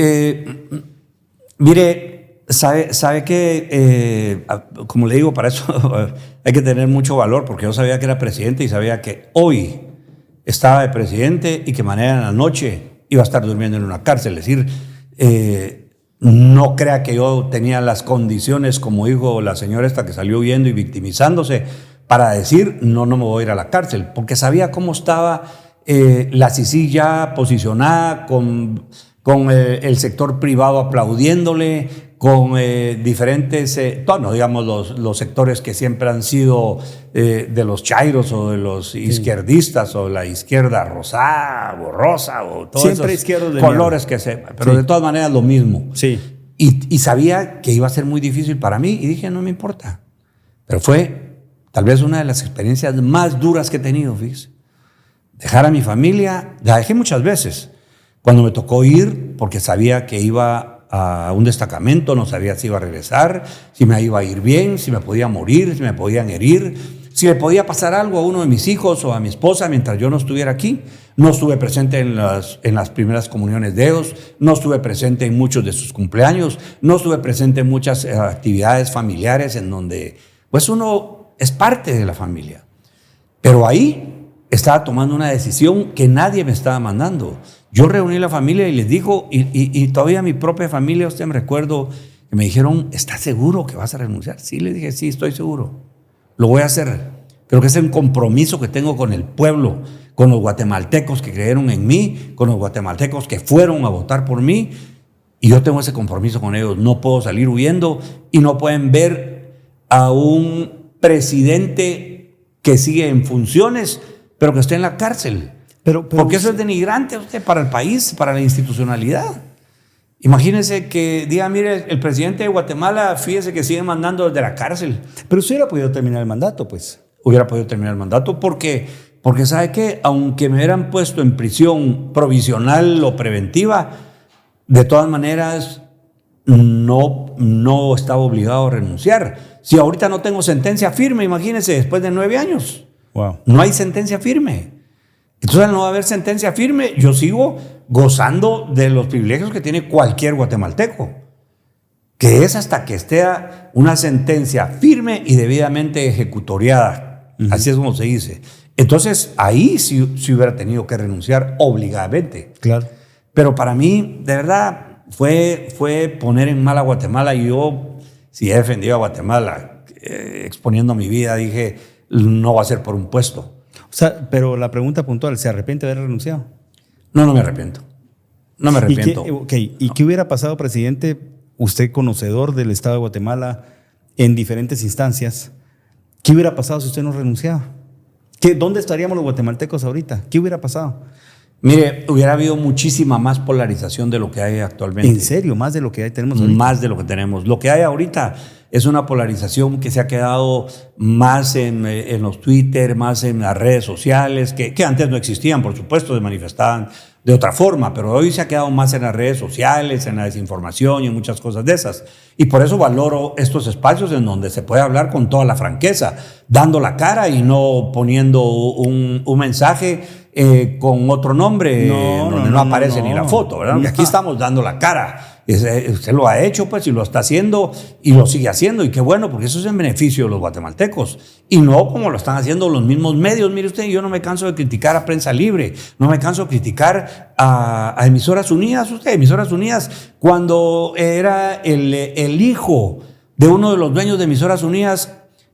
Mire, sabe que, como le digo, para eso hay que tener mucho valor, porque yo sabía que era presidente y sabía que hoy estaba de presidente y que mañana en la noche iba a estar durmiendo en una cárcel. Es decir, no crea que yo tenía las condiciones, como dijo la señora esta que salió huyendo y victimizándose, para decir, no me voy a ir a la cárcel, porque sabía cómo estaba la CICIG ya posicionada con el sector privado aplaudiéndole, con diferentes, digamos los sectores que siempre han sido de los chairos o de los izquierdistas o la izquierda rosada, borrosa o todos siempre esos colores que se... Pero de todas maneras lo mismo. Sí. Y sabía que iba a ser muy difícil para mí y dije, no me importa. Pero fue tal vez una de las experiencias más duras que he tenido, fíjese. Dejar a mi familia, la dejé muchas veces. Cuando me tocó ir, porque sabía que iba a un destacamento, no sabía si iba a regresar, si me iba a ir bien, si me podía morir, si me podían herir, si le podía pasar algo a uno de mis hijos o a mi esposa mientras yo no estuviera aquí. No estuve presente en las primeras comuniones de ellos, no estuve presente en muchos de sus cumpleaños, no estuve presente en muchas actividades familiares en donde pues uno es parte de la familia. Pero ahí estaba tomando una decisión que nadie me estaba mandando. Yo reuní a la familia y les digo, y todavía mi propia familia, usted me recuerdo, que me dijeron, ¿estás seguro que vas a renunciar? Sí, les dije, sí, estoy seguro. Lo voy a hacer. Creo que es un compromiso que tengo con el pueblo, con los guatemaltecos que creyeron en mí, con los guatemaltecos que fueron a votar por mí, y yo tengo ese compromiso con ellos. No puedo salir huyendo y no pueden ver a un presidente que sigue en funciones, pero que esté en la cárcel. Porque eso es denigrante usted para el país, para la institucionalidad. Imagínese que diga, mire, el presidente de Guatemala, fíjese que sigue mandando desde la cárcel. Pero usted hubiera podido terminar el mandato, pues. Hubiera podido terminar el mandato porque ¿sabe qué? Aunque me hubieran puesto en prisión provisional o preventiva, de todas maneras no estaba obligado a renunciar. Si ahorita no tengo sentencia firme, imagínese, después de 9 años. Wow. No hay sentencia firme. Entonces, al no haber sentencia firme, yo sigo gozando de los privilegios que tiene cualquier guatemalteco, que es hasta que esté una sentencia firme y debidamente ejecutoriada. Uh-huh. Así es como se dice. Entonces, ahí sí hubiera tenido que renunciar obligadamente. Claro. Pero para mí, de verdad, fue poner en mal a Guatemala. Y yo, si he defendido a Guatemala, exponiendo mi vida, dije, no va a ser por un puesto. O sea, pero la pregunta puntual, ¿se arrepiente de haber renunciado? No me arrepiento. No me arrepiento. ¿Y qué hubiera pasado, presidente, usted conocedor del Estado de Guatemala en diferentes instancias? ¿Qué hubiera pasado si usted no renunciaba? ¿Dónde estaríamos los guatemaltecos ahorita? ¿Qué hubiera pasado? Mire, hubiera habido muchísima más polarización de lo que hay actualmente. ¿En serio? ¿Más de lo que tenemos ahorita? Más de lo que tenemos. Lo que hay ahorita es una polarización que se ha quedado más en los Twitter, más en las redes sociales, que antes no existían, por supuesto, se manifestaban de otra forma, pero hoy se ha quedado más en las redes sociales, en la desinformación y en muchas cosas de esas. Y por eso valoro estos espacios en donde se puede hablar con toda la franqueza, dando la cara y no poniendo un mensaje con otro nombre donde no aparece ni la foto, ¿verdad? Y aquí estamos dando la cara. Usted lo ha hecho, pues, y lo está haciendo y lo sigue haciendo, y qué bueno, porque eso es en beneficio de los guatemaltecos y no como lo están haciendo los mismos medios. Mire usted, yo no me canso de criticar a Prensa Libre, no me canso de criticar a Emisoras Unidas. Emisoras Unidas, cuando era el hijo de uno de los dueños de Emisoras Unidas,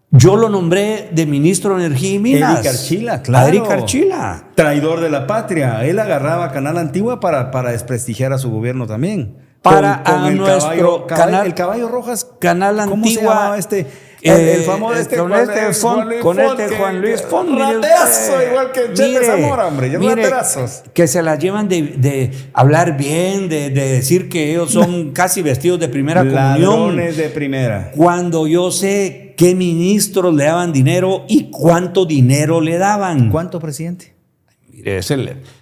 yo lo nombré de ministro de Energía y Minas. Eric Archila, claro. Eric Archila. Traidor de la patria. Él agarraba Canal Antigua para desprestigiar a su gobierno también. para con a el nuestro canal. El caballo Rojas. Canal ¿Cómo se Antigua. llamaba este? El famoso con Juan Luis Font. Rateazo, igual que Chepe Zamora, hombre. Raterazos. Que se las llevan de hablar bien, de decir que ellos son casi vestidos de primera comunión. Ladrones de primera. Cuando yo sé qué ministros le daban dinero y cuánto dinero le daban. ¿Cuánto, presidente? Mire,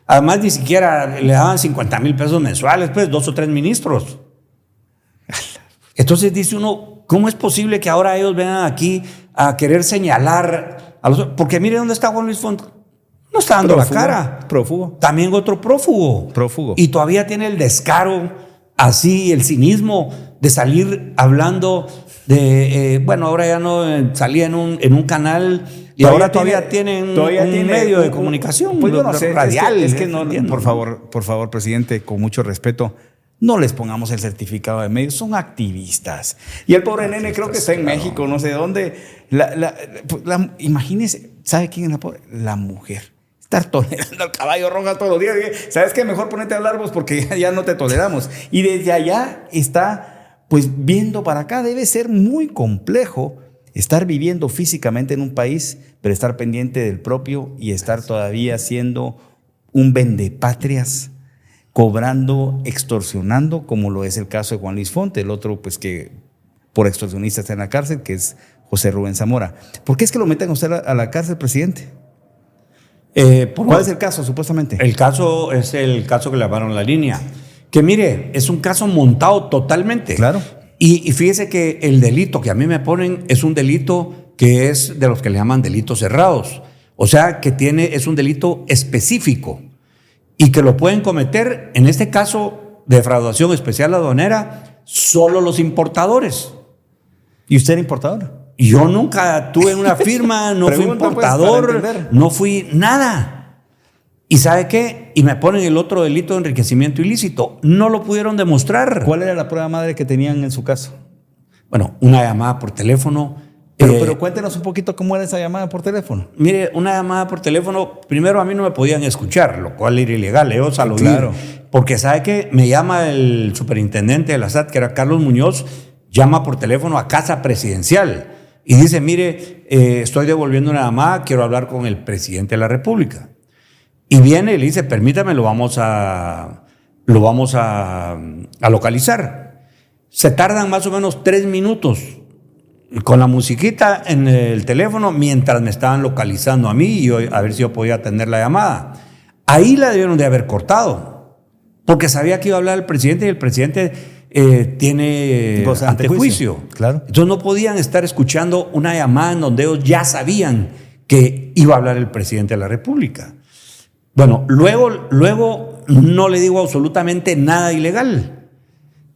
además ni siquiera le daban 50,000 pesos mensuales, pues 2 o 3 ministros. Entonces dice uno, ¿cómo es posible que ahora ellos vengan aquí a querer señalar a los... Porque mire dónde está Juan Luis Font. No está dando Prófugo, la cara. Prófugo. También otro prófugo. Prófugo. Y todavía tiene el descaro, así, el cinismo de salir hablando de... bueno, ahora ya no salía en un canal... Y ahora todavía tienen un medio de comunicación. Pues yo no sé, radial. Es que no, por favor, presidente, con mucho respeto, no les pongamos el certificado de medios, son activistas. Y el pobre nene creo que está en México, no sé dónde. Imagínese, ¿sabe quién es la pobre? La mujer. Estar tolerando al caballo Rojas todos los días. ¿Sabes qué? Mejor ponete a hablar vos porque ya no te toleramos. Y desde allá está, pues, viendo para acá. Debe ser muy complejo estar viviendo físicamente en un país, pero estar pendiente del propio y estar todavía siendo un vendepatrias, cobrando, extorsionando, como lo es el caso de Juan Luis Font, el otro pues que por extorsionista está en la cárcel, que es José Rubén Zamora. ¿Por qué es que lo meten a usted a la cárcel, presidente? ¿Cuál es el caso, supuestamente? El caso es el caso que le llamaron La Línea, que mire, es un caso montado totalmente. Claro. Y fíjese que el delito que a mí me ponen es un delito que es de los que le llaman delitos cerrados. O sea, que es un delito específico y que lo pueden cometer, en este caso, defraudación especial aduanera, solo los importadores. ¿Y usted era importador? Yo nunca tuve una firma, no fui importador, no fui nada. ¿Y sabe qué? Y me ponen el otro delito de enriquecimiento ilícito. No lo pudieron demostrar. ¿Cuál era la prueba madre que tenían en su caso? Bueno, una llamada por teléfono. Pero cuéntenos un poquito cómo era esa llamada por teléfono. Mire, una llamada por teléfono, primero a mí no me podían escuchar, lo cual era ilegal, ellos al oír. Claro. Porque ¿sabe qué? Me llama el superintendente de la SAT, que era Carlos Muñoz, llama por teléfono a Casa Presidencial y dice, mire, estoy devolviendo una llamada, quiero hablar con el presidente de la República. Y viene y le dice, permítame, lo vamos a localizar. Se tardan más o menos 3 minutos con la musiquita en el teléfono mientras me estaban localizando a mí y yo, a ver si yo podía atender la llamada. Ahí la debieron de haber cortado, porque sabía que iba a hablar el presidente y el presidente tiene antejuicio. Claro. Entonces no podían estar escuchando una llamada en donde ellos ya sabían que iba a hablar el presidente de la República. Bueno, luego no le digo absolutamente nada ilegal.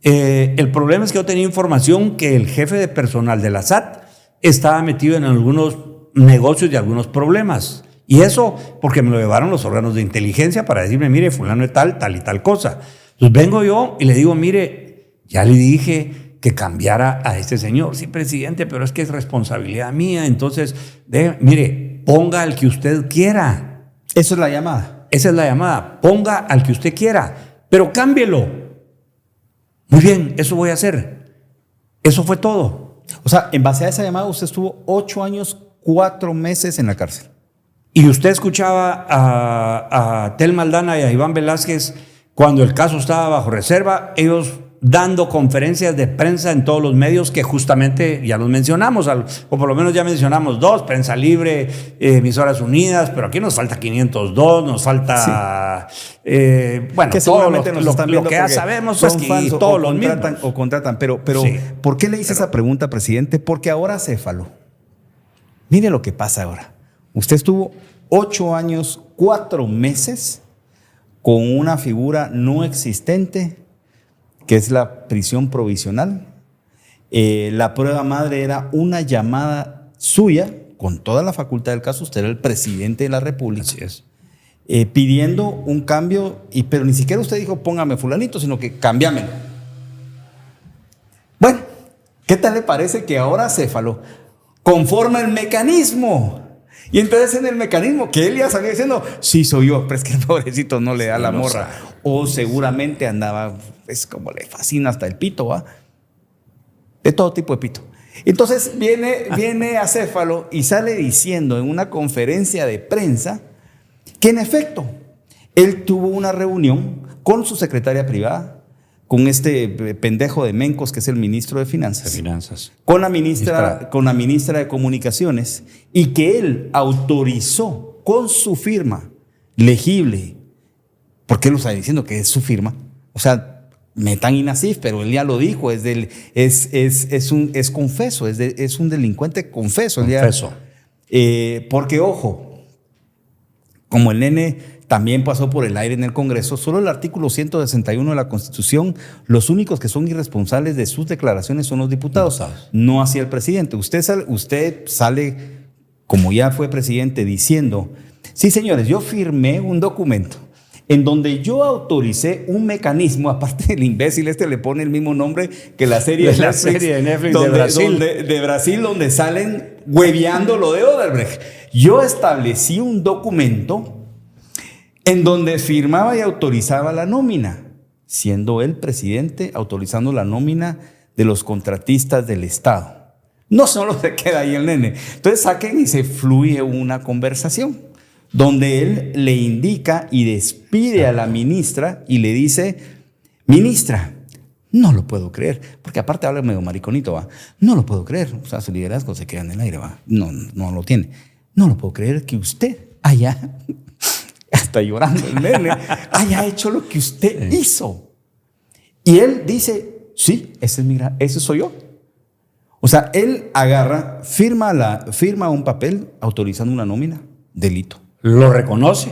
El problema es que yo tenía información que el jefe de personal de la SAT estaba metido en algunos negocios y algunos problemas. Y eso porque me lo llevaron los órganos de inteligencia para decirme, mire, fulano es tal y tal cosa. Entonces vengo yo y le digo, mire, ya le dije que cambiara a este señor. Sí, presidente, pero es que es responsabilidad mía. Entonces, mire, ponga al que usted quiera. Eso es la llamada. Esa es la llamada. Ponga al que usted quiera, pero cámbielo. Muy bien, eso voy a hacer. Eso fue todo. O sea, en base a esa llamada, usted estuvo 8 años, 4 meses en la cárcel. Y usted escuchaba a Tel Maldana y a Iván Velázquez cuando el caso estaba bajo reserva, ellos dando conferencias de prensa en todos los medios que justamente ya los mencionamos, o por lo menos ya mencionamos 2, Prensa Libre, Emisoras Unidas, pero aquí nos falta 502, nos falta, bueno, que todo lo que ya sabemos, pues que todos los mismos. O contratan, pero sí, ¿por qué le hice esa pregunta, presidente? Porque ahora Acéfalo, mire lo que pasa ahora. Usted estuvo 8 años, 4 meses con una figura no existente, que es la prisión provisional. La prueba madre era una llamada suya, con toda la facultad del caso, usted era el presidente de la República. Así es. Pidiendo un cambio, pero ni siquiera usted dijo póngame fulanito, sino que cámbiamelo. Bueno, ¿qué tal le parece que ahora Acéfalo conforma el mecanismo? Y entonces en el mecanismo que él ya sabía diciendo, sí soy yo, pero es que el pobrecito no le da la morra. o seguramente andaba, es como le fascina hasta el pito, ¿va? De todo tipo de pito. Entonces viene Acéfalo y sale diciendo en una conferencia de prensa que en efecto él tuvo una reunión con su secretaria privada, con este pendejo de Mencos que es el ministro de Finanzas, con la ministra de Comunicaciones, y que él autorizó con su firma legible, porque él lo está diciendo que es su firma, o sea, metan Inasif, pero él ya lo dijo, es confeso, es un delincuente confeso. Porque ojo, como el nene también pasó por el aire en el Congreso, solo el artículo 161 de la Constitución, los únicos que son irresponsables de sus declaraciones son los diputados, no así el presidente. Usted sale, como ya fue presidente, diciendo, sí señores, yo firmé un documento en donde yo autoricé un mecanismo, aparte del imbécil le pone el mismo nombre que la serie de Netflix de Brasil, donde salen hueveando lo de Odebrecht. Yo establecí un documento en donde firmaba y autorizaba la nómina, siendo él presidente, autorizando la nómina de los contratistas del Estado. No solo se queda ahí el nene. Entonces saquen y se fluye una conversación donde él le indica y despide a la ministra y le dice, ministra, no lo puedo creer, porque aparte habla medio mariconito, ¿va? No lo puedo creer, o sea, su liderazgo se queda en el aire, ¿va? No lo tiene. No lo puedo creer que usted haya, está llorando el nene, haya hecho lo que usted hizo. Y él dice, sí, ese soy yo. O sea, él agarra, firma un papel autorizando una nómina, delito. Lo reconoce.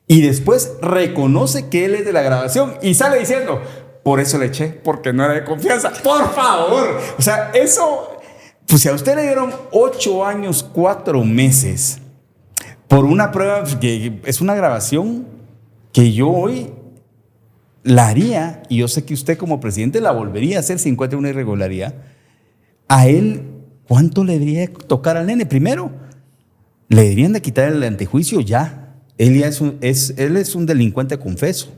Y después reconoce que él es de la grabación y sale diciendo, por eso le eché, porque no era de confianza. Por favor. O sea, eso, pues si a usted le dieron 8 años, 4 meses por una prueba que es una grabación que yo hoy la haría, y yo sé que usted como presidente la volvería a hacer si encuentra una irregularidad, a él, ¿cuánto le debería tocar al nene? Primero, le deberían de quitar el antejuicio ya. Él es un delincuente confeso.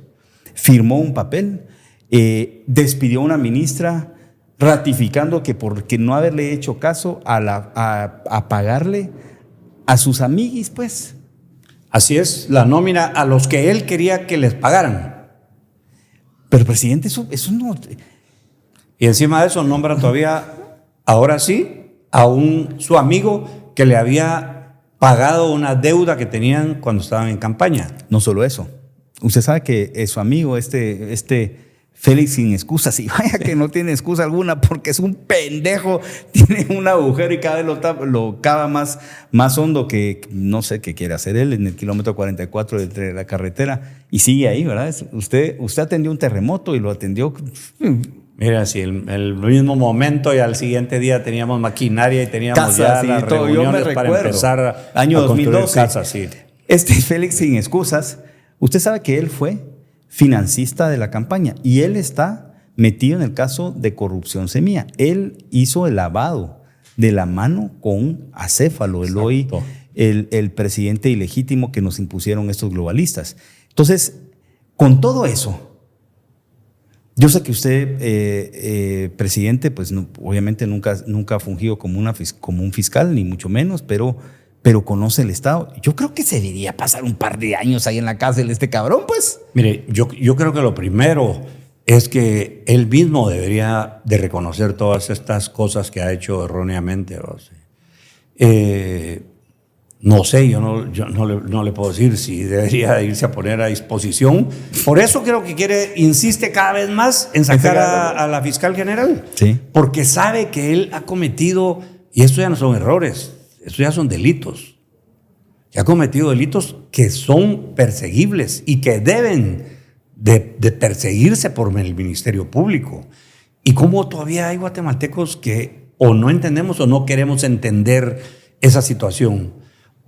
Firmó un papel, despidió a una ministra ratificando que por no haberle hecho caso a pagarle a sus amiguis, pues. Así es, la nómina a los que él quería que les pagaran. Pero presidente, eso no... Y encima de eso nombra todavía, ahora sí, a su amigo que le había pagado una deuda que tenían cuando estaban en campaña. No solo eso. Usted sabe que su amigo, este Félix sin excusas, y vaya que no tiene excusa alguna porque es un pendejo, tiene un agujero y cada vez lo cava más hondo, que no sé qué quiere hacer él en el kilómetro 44 de la carretera, y sigue ahí, ¿verdad? Usted atendió un terremoto y lo atendió... Mira, si el mismo momento y al siguiente día teníamos maquinaria y teníamos casa, ya las reuniones para empezar año a construir 2012. casas. Sí. Félix sin excusas, usted sabe que él fue financista de la campaña y él está metido en el caso de corrupción semilla. Él hizo el lavado de la mano con Acéfalo, el presidente ilegítimo que nos impusieron estos globalistas. Entonces, con todo eso, yo sé que usted, presidente, pues obviamente nunca ha fungido como un fiscal, ni mucho menos, pero conoce el Estado. Yo creo que se debería pasar un par de años ahí en la cárcel este cabrón, pues. Mire, yo creo que lo primero es que él mismo debería de reconocer todas estas cosas que ha hecho erróneamente. No sé, yo no le puedo decir si debería irse a poner a disposición. Por eso creo que insiste cada vez más en sacar a la fiscal general. Sí. Porque sabe que él ha cometido, y esto ya no son errores, esto ya son delitos. Ya ha cometido delitos que son perseguibles y que deben de perseguirse por el Ministerio Público. Y cómo todavía hay guatemaltecos que o no entendemos o no queremos entender esa situación.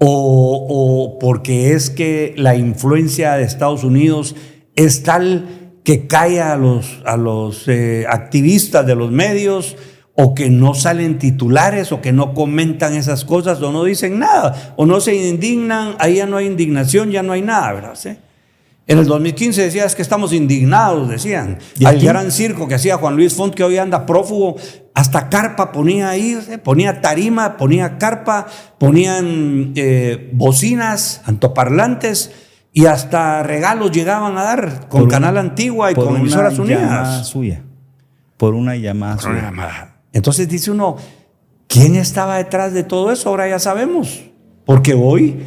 O porque es que la influencia de Estados Unidos es tal que cae a los activistas de los medios, o que no salen titulares, o que no comentan esas cosas, o no dicen nada, o no se indignan, ahí ya no hay indignación, ya no hay nada, ¿verdad? ¿Sí? En el 2015 decía, es que estamos indignados, decían. ¿Y Al aquí? gran circo que hacía Juan Luis Font, que hoy anda prófugo, hasta carpa ponía ahí, ponía tarima, ponía carpa, ponían bocinas, altoparlantes, y hasta regalos llegaban a dar con Canal Antigua y con Emisoras Unidas. Suya. Por una llamada suya. Entonces dice uno, ¿quién estaba detrás de todo eso? Ahora ya sabemos. Porque hoy,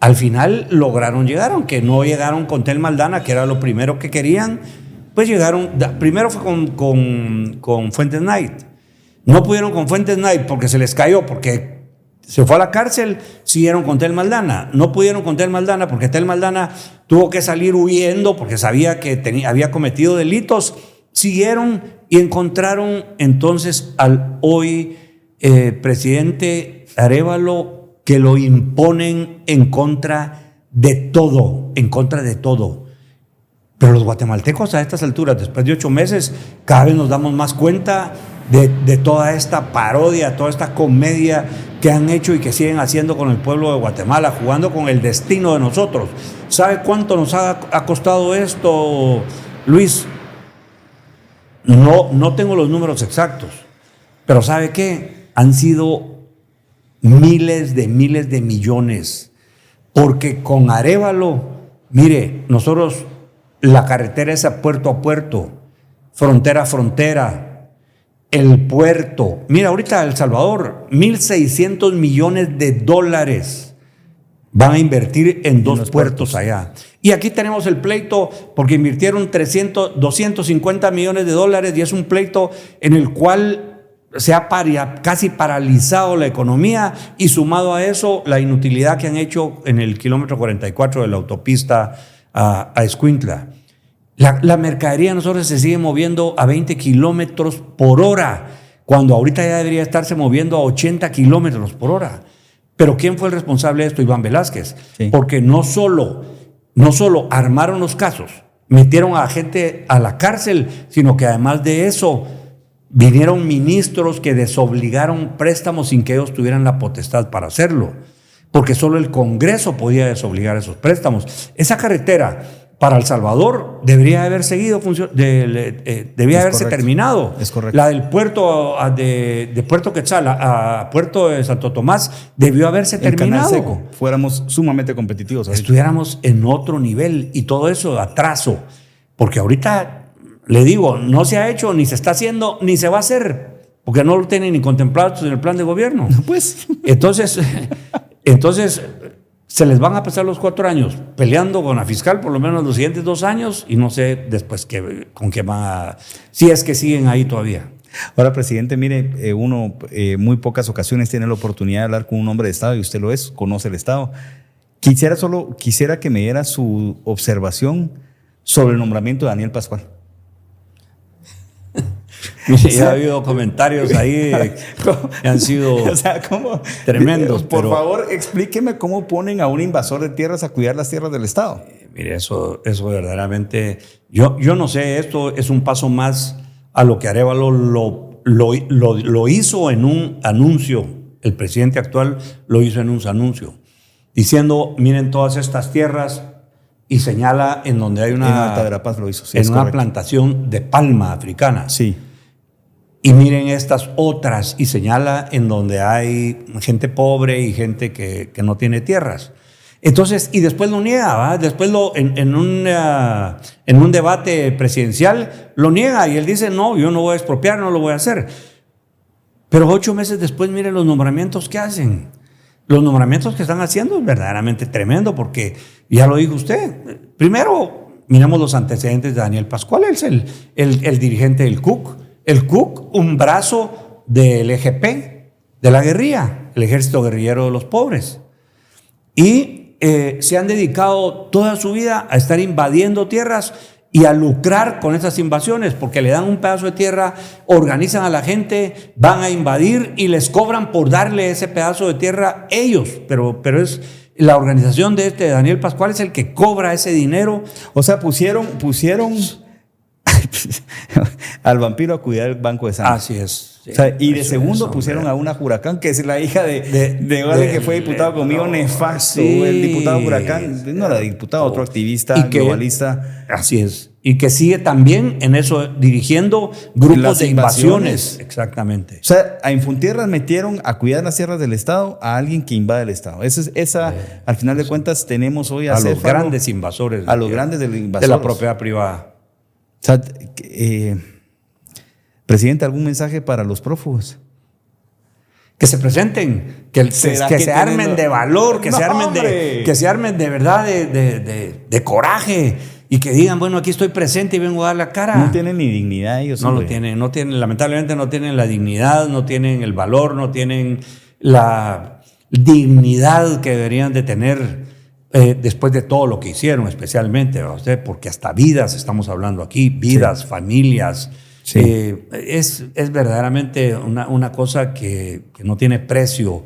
al final, lograron llegar, aunque no llegaron con Tel Maldana, que era lo primero que querían, pues llegaron, primero fue con Fuentes Knight. No pudieron con Fuentes Knight porque se les cayó, porque se fue a la cárcel, siguieron con Tel Maldana. No pudieron con Tel Maldana porque Tel Maldana tuvo que salir huyendo porque sabía que había cometido delitos. Siguieron y encontraron entonces al hoy presidente Arévalo, que lo imponen en contra de todo, Pero los guatemaltecos a estas alturas, después de 8 meses, cada vez nos damos más cuenta de toda esta parodia, toda esta comedia que han hecho y que siguen haciendo con el pueblo de Guatemala, jugando con el destino de nosotros. ¿Sabe cuánto nos ha costado esto, Luis? No tengo los números exactos, pero ¿sabe qué? Han sido miles de millones, porque con Arévalo, mire, nosotros la carretera es a puerto, frontera a frontera, el puerto, mira ahorita El Salvador, $1,600 millones van a invertir en 2 puertos allá. Y aquí tenemos el pleito porque invirtieron $250 millones y es un pleito en el cual se ha casi paralizado la economía, y sumado a eso la inutilidad que han hecho en el kilómetro 44 de la autopista a Escuintla. La mercadería nosotros se sigue moviendo a 20 kilómetros por hora, cuando ahorita ya debería estarse moviendo a 80 kilómetros por hora. Pero ¿quién fue el responsable de esto? Iván Velázquez. Sí. Porque no solo armaron los casos, metieron a gente a la cárcel, sino que además de eso vinieron ministros que desobligaron préstamos sin que ellos tuvieran la potestad para hacerlo, porque solo el Congreso podía desobligar esos préstamos. Esa carretera para El Salvador debería haber seguido debía haberse terminado. Es correcto. La del puerto de Puerto Quetzal a Puerto de Santo Tomás debió haberse terminado. Canal Seco, fuéramos sumamente competitivos. Estuviéramos en otro nivel, y todo eso atraso, porque ahorita le digo, no se ha hecho, ni se está haciendo, ni se va a hacer, porque no lo tienen ni contemplado en el plan de gobierno. Pues. Entonces se les van a pasar los 4 años peleando con la fiscal, por lo menos los siguientes 2 años, y no sé después con qué van a, si es que siguen ahí todavía. Ahora, presidente, mire, uno muy pocas ocasiones tiene la oportunidad de hablar con un hombre de Estado, y usted lo es, conoce el Estado. Quisiera que me diera su observación sobre el nombramiento de Daniel Pascual. Ya ha habido comentarios ahí que han sido tremendos. Por favor, explíqueme cómo ponen a un invasor de tierras a cuidar las tierras del Estado. Mire, eso verdaderamente, yo no sé, esto es un paso más a lo que Arévalo lo hizo en un anuncio. El presidente actual lo hizo en un anuncio, diciendo, miren todas estas tierras, y señala en donde hay una, en Alta Verapaz lo hizo, sí, en una plantación de palma africana. Sí. Y miren estas otras, y señala en donde hay gente pobre y gente que no tiene tierras. Entonces, y después lo niega, ¿va? Después en un debate presidencial lo niega, y él dice, no, yo no voy a expropiar, no lo voy a hacer. Pero 8 meses después, miren los nombramientos que hacen. Los nombramientos que están haciendo es verdaderamente tremendo, porque ya lo dijo usted. Primero, miramos los antecedentes de Daniel Pascual. Él es el dirigente del CUC. El CUC, un brazo del EGP, de la guerrilla, el Ejército Guerrillero de los Pobres. Y se han dedicado toda su vida a estar invadiendo tierras y a lucrar con esas invasiones, porque le dan un pedazo de tierra, organizan a la gente, van a invadir y les cobran por darle ese pedazo de tierra ellos, pero es la organización de Daniel Pascual es el que cobra ese dinero. O sea, pusieron al vampiro a cuidar el banco de sangre. Así es. O sea, y de segundo pusieron a una Huracán, que es la hija de alguien que fue diputado conmigo, nefasto, el diputado Huracán, no era diputado, otro activista globalista. Así es. Y que sigue también en eso, dirigiendo grupos de invasiones. Exactamente. O sea, a Infontierras metieron a cuidar las tierras del Estado a alguien que invade el Estado. Al final de cuentas, tenemos hoy a los grandes invasores. A los grandes invasores. De la propiedad privada. O sea, presidente, ¿algún mensaje para los prófugos? Que se presenten, que se armen de valor, que se armen de verdad, de coraje, y que digan, bueno, aquí estoy presente y vengo a dar la cara. No tienen ni dignidad ellos. No lo tienen, lamentablemente no tienen la dignidad, no tienen el valor, no tienen la dignidad que deberían de tener después de todo lo que hicieron, especialmente, porque hasta vidas estamos hablando aquí, vidas, familias. Sí. Es verdaderamente una cosa que no tiene precio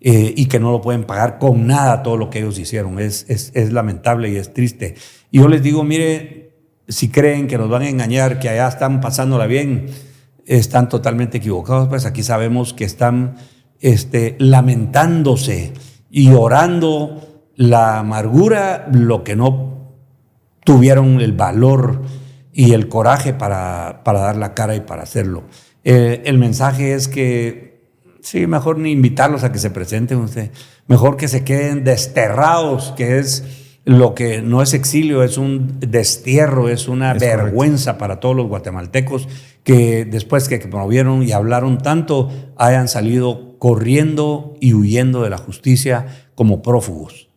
y que no lo pueden pagar con nada todo lo que ellos hicieron. Es lamentable y es triste. Y yo les digo, mire, si creen que nos van a engañar, que allá están pasándola bien, están totalmente equivocados. Pues aquí sabemos que están lamentándose y orando la amargura, lo que no tuvieron el valor y el coraje para dar la cara y para hacerlo. El mensaje es que, sí, mejor ni invitarlos a que se presenten, mejor que se queden desterrados, que es lo que no es exilio, es un destierro, es una vergüenza para todos los guatemaltecos que después que promovieron y hablaron tanto, hayan salido corriendo y huyendo de la justicia como prófugos.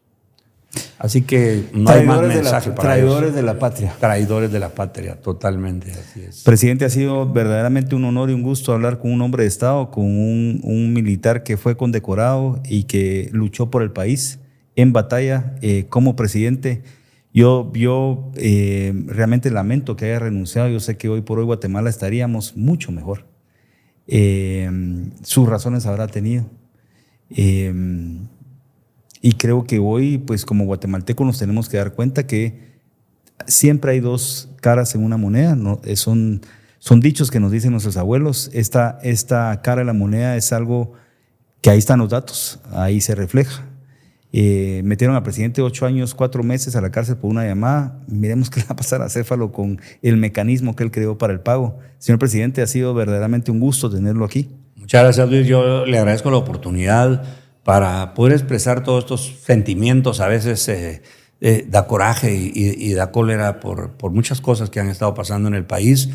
Así que no hay más mensaje para ellos. Traidores de la patria. Traidores de la patria, totalmente, así es. Presidente, ha sido verdaderamente un honor y un gusto hablar con un hombre de Estado, con un militar que fue condecorado y que luchó por el país en batalla como presidente. Yo realmente lamento que haya renunciado. Yo sé que hoy por hoy Guatemala estaríamos mucho mejor. Sus razones habrá tenido. Y creo que hoy, pues como guatemaltecos, nos tenemos que dar cuenta que siempre hay dos caras en una moneda, ¿no? Son dichos que nos dicen nuestros abuelos. Esta cara de la moneda es algo que ahí están los datos, ahí se refleja. Metieron al presidente 8 años, 4 meses a la cárcel por una llamada. Miremos qué le va a pasar a Céfalo con el mecanismo que él creó para el pago. Señor presidente, ha sido verdaderamente un gusto tenerlo aquí. Muchas gracias, Luis. Yo le agradezco la oportunidad para poder expresar todos estos sentimientos. A veces da coraje y da cólera por muchas cosas que han estado pasando en el país,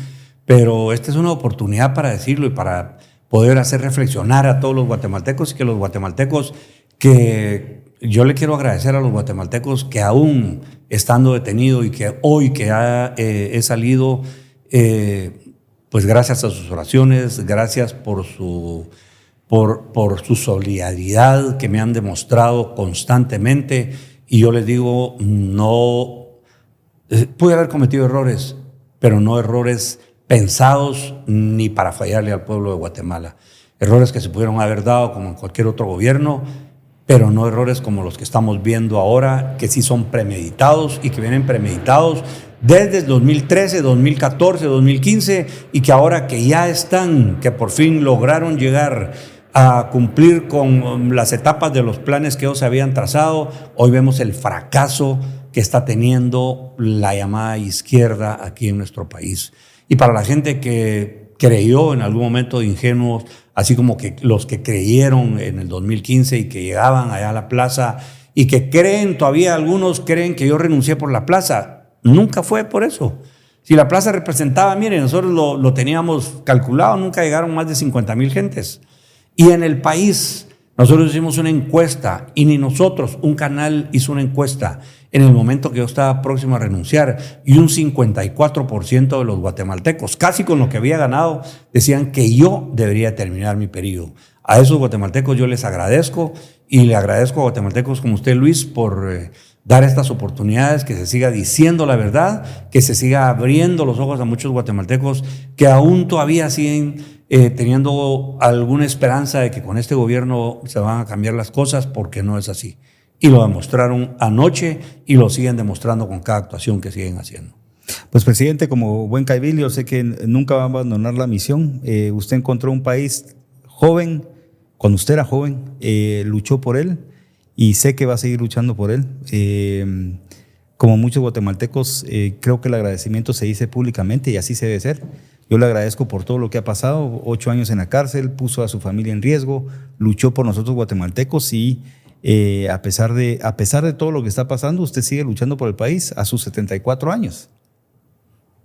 pero esta es una oportunidad para decirlo y para poder hacer reflexionar a todos los guatemaltecos, y que los guatemaltecos, que yo le quiero agradecer a los guatemaltecos que aún estando detenido y que hoy que he salido, pues gracias a sus oraciones, gracias por su solidaridad que me han demostrado constantemente. Y yo les digo, no pude haber cometido errores, pero no errores pensados ni para fallarle al pueblo de Guatemala. Errores que se pudieron haber dado como en cualquier otro gobierno, pero no errores como los que estamos viendo ahora, que sí son premeditados y que vienen premeditados desde el 2013, 2014, 2015, y que ahora que ya están, que por fin lograron llegar a cumplir con las etapas de los planes que ellos habían trazado, hoy vemos el fracaso que está teniendo la llamada izquierda aquí en nuestro país. Y para la gente que creyó en algún momento de ingenuos, así como que los que creyeron en el 2015 y que llegaban allá a la plaza y que creen, todavía algunos creen que yo renuncié por la plaza, nunca fue por eso. Si la plaza representaba, miren, nosotros lo teníamos calculado, nunca llegaron más de 50,000 gentes. Y en el país, nosotros hicimos una encuesta, y ni nosotros, un canal hizo una encuesta en el momento que yo estaba próximo a renunciar, y un 54% de los guatemaltecos, casi con lo que había ganado, decían que yo debería terminar mi periodo. A esos guatemaltecos yo les agradezco, y le agradezco a guatemaltecos como usted, Luis, por dar estas oportunidades, que se siga diciendo la verdad, que se siga abriendo los ojos a muchos guatemaltecos que aún todavía siguen teniendo alguna esperanza de que con este gobierno se van a cambiar las cosas, porque no es así. Y lo demostraron anoche y lo siguen demostrando con cada actuación que siguen haciendo. Pues presidente, como buen caibilio, sé que nunca va a abandonar la misión. Usted encontró un país joven, cuando usted era joven, luchó por él y sé que va a seguir luchando por él. Como muchos guatemaltecos, creo que el agradecimiento se dice públicamente y así se debe ser. Yo le agradezco por todo lo que ha pasado, 8 años en la cárcel, puso a su familia en riesgo, luchó por nosotros guatemaltecos y a pesar de todo lo que está pasando, usted sigue luchando por el país a sus 74 años.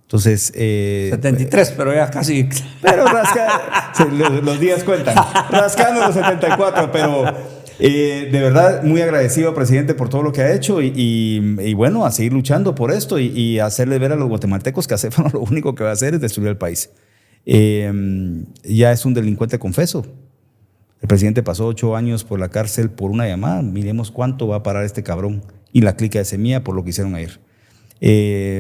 Entonces, 73, pero ya casi. Pero los días cuentan, rascando los 74, pero de verdad muy agradecido, presidente, por todo lo que ha hecho y bueno, a seguir luchando por esto y hacerle ver a los guatemaltecos que Acéfalo lo único que va a hacer es destruir el país. Ya es un delincuente confeso. El presidente pasó 8 años por la cárcel por una llamada. Miremos cuánto va a parar este cabrón y la clica de Semilla por lo que hicieron ayer.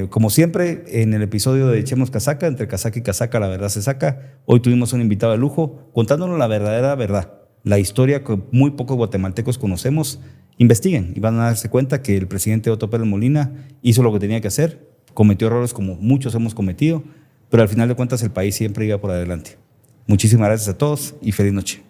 Como siempre, en el episodio de Echemos Casaca, entre casaca y casaca la verdad se saca. Hoy tuvimos un invitado de lujo contándonos la verdadera verdad, la historia que muy pocos guatemaltecos conocemos. Investiguen y van a darse cuenta que el presidente Otto Pérez Molina hizo lo que tenía que hacer, cometió errores como muchos hemos cometido, pero al final de cuentas el país siempre iba por adelante. Muchísimas gracias a todos y feliz noche.